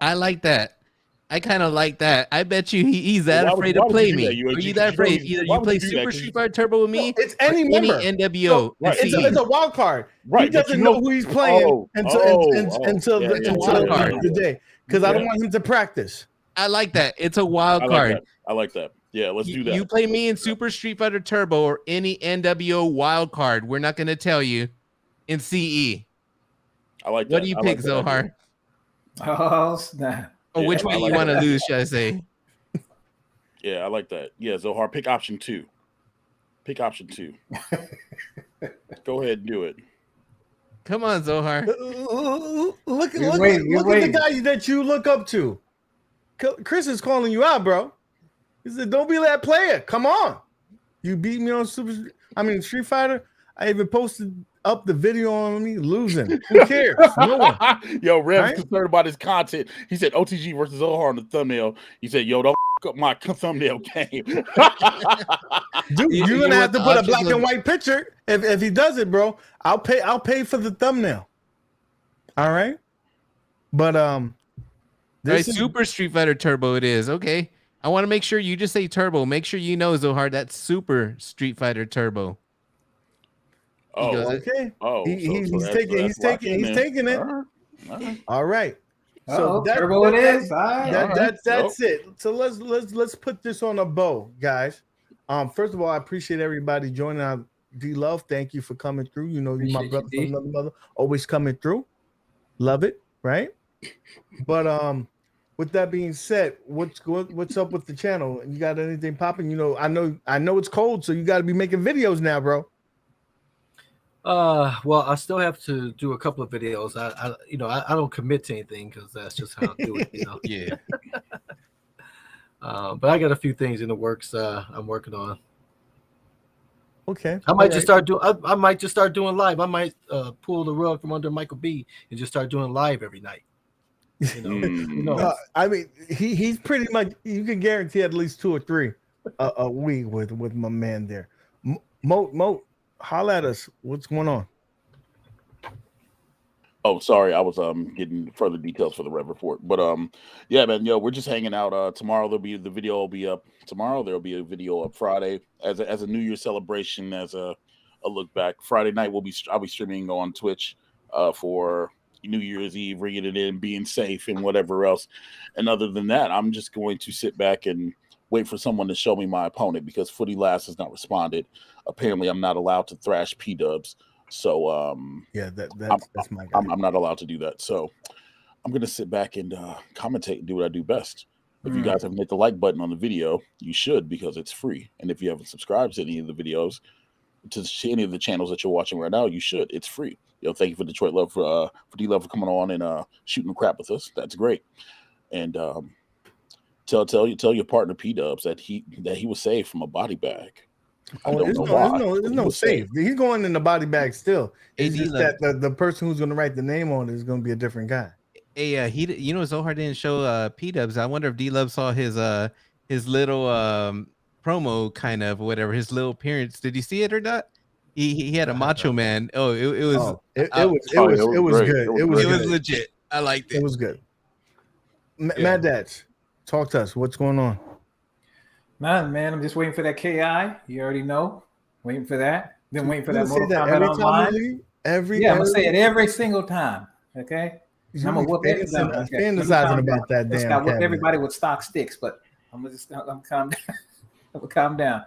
I kind of like that. I bet you he's that afraid to play me. Are you that afraid? Either you play Super Street Fighter Turbo with me, it's any member. NWO. It's a wild card. Right, he doesn't know who he's playing until the day. Because I don't want him to practice. I like that. It's a wild card. I like that. Yeah, let's do that. You play me in Super Street Fighter Turbo or any NWO wild card. We're not going to tell you in CE. I like that. What do you pick, Zohar? Oh, snap. Or which way you want to lose, should I say? Yeah, I like that. Yeah, Zohar, pick option 2. Pick option 2. Go ahead and do it. Come on, Zohar. Look at the guy that you look up to. Chris is calling you out, bro. He said, "Don't be that player. Come on. You beat me on Street Fighter. I even posted up the video on me losing. Who cares? No one." Yo, Rev's concerned about his content. He said OTG versus Zohar on the thumbnail. He said, "Yo, don't f up my thumbnail game." Dude, you're gonna have to put a black and white picture if he does it, bro. I'll pay for the thumbnail. All right, but Super Street Fighter Turbo it is. Okay, I want to make sure you just say Turbo. Make sure you know, Zohar, that's Super Street Fighter Turbo. Oh, okay. Oh, he's taking it. All right. So turbo it is. All right. That's it. So let's put this on a bow, guys. First of all, I appreciate everybody joining our D Love. Thank you for coming through. You know, you my brother from another mother, always coming through. Love it, right? But with that being said, what's up with the channel? You got anything popping? You know, I know it's cold, so you got to be making videos now, bro. Well, I still have to do a couple of videos. I don't commit to anything because that's just how I do it. You know. Yeah. But I got a few things in the works. I'm working on. Okay. I might just start doing. I might just start doing live. I might pull the rug from under Michael B and just start doing live every night. You know. I mean, he's pretty much. You can guarantee at least 2 or 3 a week with my man there. Mo, holla at us. What's going on? Oh, sorry, I was getting further details for the Rev report, but yeah, man, we're just hanging out. Tomorrow the video will be up. Tomorrow there'll be a video up Friday as a New Year's celebration, as a look back. Friday night I'll be streaming on Twitch for New Year's Eve, ringing it in, being safe, and whatever else. And other than that, I'm just going to sit back and wait for someone to show me my opponent, because Footy Last has not responded. Apparently, I'm not allowed to thrash P-dubs. So yeah, that's my guy. I'm not allowed to do that. So I'm gonna sit back and commentate and do what I do best. If you guys haven't hit the like button on the video, you should, because it's free. And if you haven't subscribed to any of the videos, to any of the channels that you're watching right now, you should. It's free. Thank you for Detroit Love for D Love for coming on and shooting crap with us. That's great. And tell your partner P-dubs that he was saved from a body bag. There's no save. He's going in the body bag still. It's just that the person who's going to write the name on it is going to be a different guy. Hey, Zohar didn't show P-dubs. I wonder if D-Love saw his little promo, kind of whatever, his little appearance. Did you see it or not? He had a Macho Man. Oh, it was good. It was legit. I liked it. It was good. Maddads, talk to us. What's going on? Nothing, man. I'm just waiting for that KI. You already know. Waiting for that. Then waiting for that Mortal Kombat Online. I'm gonna say it every single time. Okay. I'm gonna whoop everybody. Fantasizing about that damn. I whoop everybody with stock sticks, but I'm calm down. I'm calm down.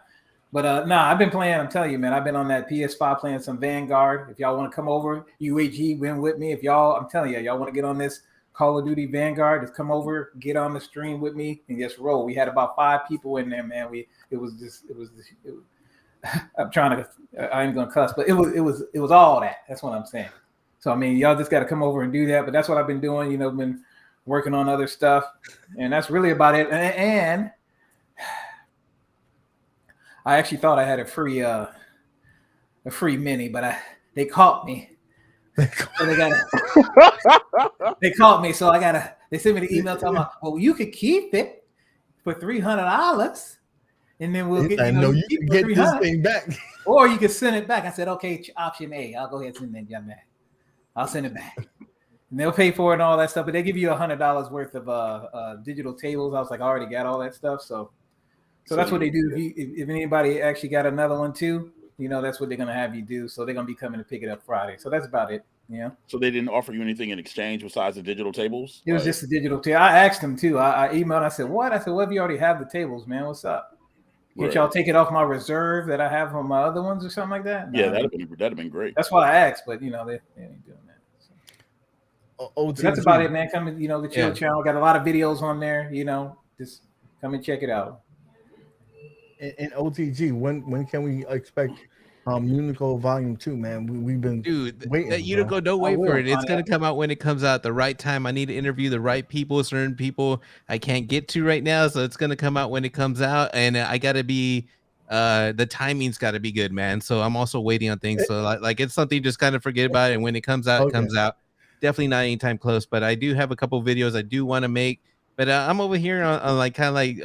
But I've been playing. I'm telling you, man. I've been on that PS5 playing some Vanguard. If y'all want to come over, UAG, win with me. If y'all, I'm telling y'all want to get on this Call of Duty Vanguard, just come over, get on the stream with me, and just roll. We had about 5 people in there, man. It was I'm trying to, I ain't gonna cuss, but it was all that. That's what I'm saying. So I mean, y'all just got to come over and do that. But that's what I've been doing. Been working on other stuff, and that's really about it. And I actually thought I had a free mini, but they caught me. So they caught me, so they sent me the email talking about, well, you could keep it for $300, and then we'll get you can get this thing back, or you can send it back. I said, okay, option A. I'll go ahead and send that back. I'll send it back, and they'll pay for it and all that stuff. But they give you $100 worth of digital tables. I was like, I already got all that stuff, so that's what they do. If anybody actually got another one too, that's what they're gonna have you do. So they're gonna be coming to pick it up Friday. So that's about it. Yeah. So they didn't offer you anything in exchange besides the digital tables? It was just a digital table. I asked them too. I emailed. I said, "What?" I said, "Well, if you already have the tables, man, what's up? Can't y'all take it off my reserve that I have on my other ones or something like that?" Yeah, that'd have been great. That's why I asked, but they ain't doing that. So that's about it, man. Come and the Chill channel got a lot of videos on there. Just come and check it out. And OTG, when can we expect Unico Volume 2, man? We've been waiting. That Unico, don't wait for it. It's gonna come out when it comes out at the right time. I need to interview the right people, certain people I can't get to right now, so it's gonna come out when it comes out, and I gotta be the timing's got to be good, man. So I'm also waiting on things. So like it's something just kind of forget about it, and when it comes out, it comes out. Definitely not anytime close, but I do have a couple videos I do want to make. But I'm over here on like kind of like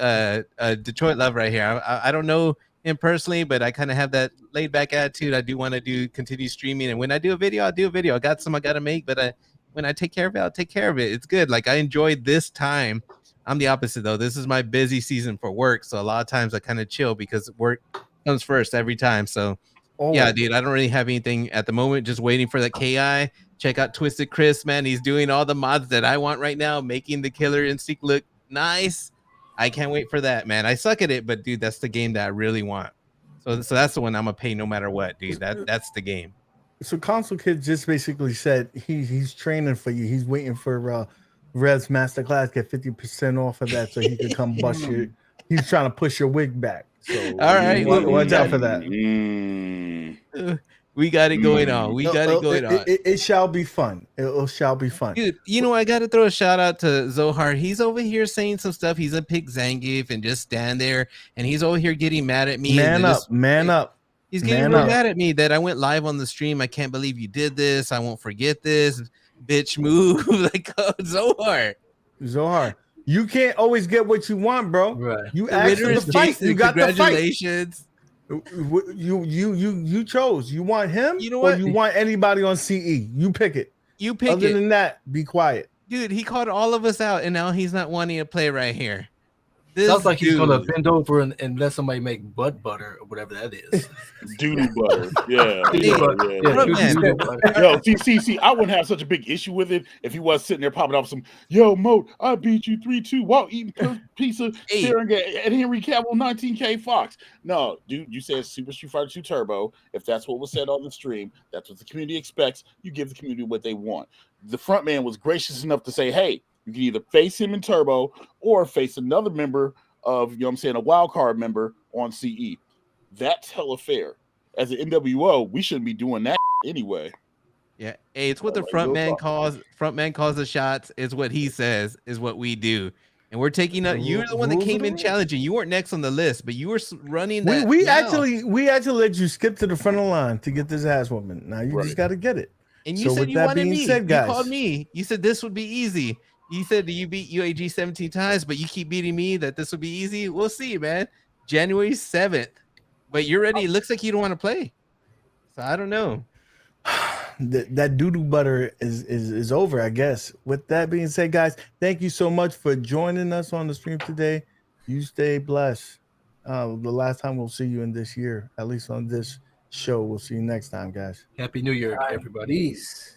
Detroit Love right here. I don't know him personally, but I kind of have that laid back attitude. I do want to continue streaming, and when I do a video, I'll do a video. I got some I got to make, but when I take care of it, I'll take care of it. It's good. Like I enjoyed this time. I'm the opposite though. This is my busy season for work, so a lot of times I kind of chill because work comes first every time. So yeah, dude, I don't really have anything at the moment. Just waiting for that KI. Check out Twisted Chris, man. He's doing all the mods that I want right now, making the Killer Instinct look nice. I can't wait for that, man. I suck at it, but dude, that's the game that I really want. So that's the one I'm gonna pay no matter what, dude. That's the game. So Console Kid just basically said he's training for you. He's waiting for Rev's Masterclass, get 50% off of that so he can come bust your. He's trying to push your wig back. So all right, watch out for that. We got it going on. We got it going on. It shall be fun. It shall be fun. Dude, you know, I got to throw a shout out to Zohar. He's over here saying some stuff. He's a pick Zangief and just stand there. And he's over here getting mad at me. Man up. He's getting real mad at me that I went live on the stream. I can't believe you did this. I won't forget this. Bitch, move. Like, oh, Zohar. You can't always get what you want, bro. Right. You asked for the fight. You got the fight. Congratulations. You chose. You want him, you know or what? you want anybody on CE? You pick it. You pick Other it. than that, be quiet. Dude, he called all of us out, and now he's not wanting to play right here. Sounds like he's gonna bend over and let somebody make butt butter or whatever that is. Doodle butter. Yeah. Yo, see, I wouldn't have such a big issue with it if he was sitting there popping off some, yo, Moat, I beat you 3-2 while eating pizza, staring at Henry Cavill 19K Fox. No, dude, you said Super Street Fighter 2 Turbo. If that's what was said on the stream, that's what the community expects. You give the community what they want. The front man was gracious enough to say, hey, you can either face him in Turbo or face another member of, you know what I'm saying, a wild card member on CE. That's hella fair. As an NWO, we shouldn't be doing that anyway. Yeah. Hey, it's what the front man calls the shots. It's what he says is what we do. And we're taking up. You're the one that came in challenging. You weren't next on the list, but you were running that. We actually let you skip to the front of the line to get this ass woman. Now you just got to get it. And you said you wanted me. You called me. You said this would be easy. You said that you beat UAG 17 times, but you keep beating me, that this would be easy. We'll see, man. January 7th. But you're ready. It looks like you don't want to play. So I don't know. That doo-doo butter is over, I guess. With that being said, guys, thank you so much for joining us on the stream today. You stay blessed. The last time we'll see you in this year, at least on this show. We'll see you next time, guys. Happy New Year, everybody. Peace.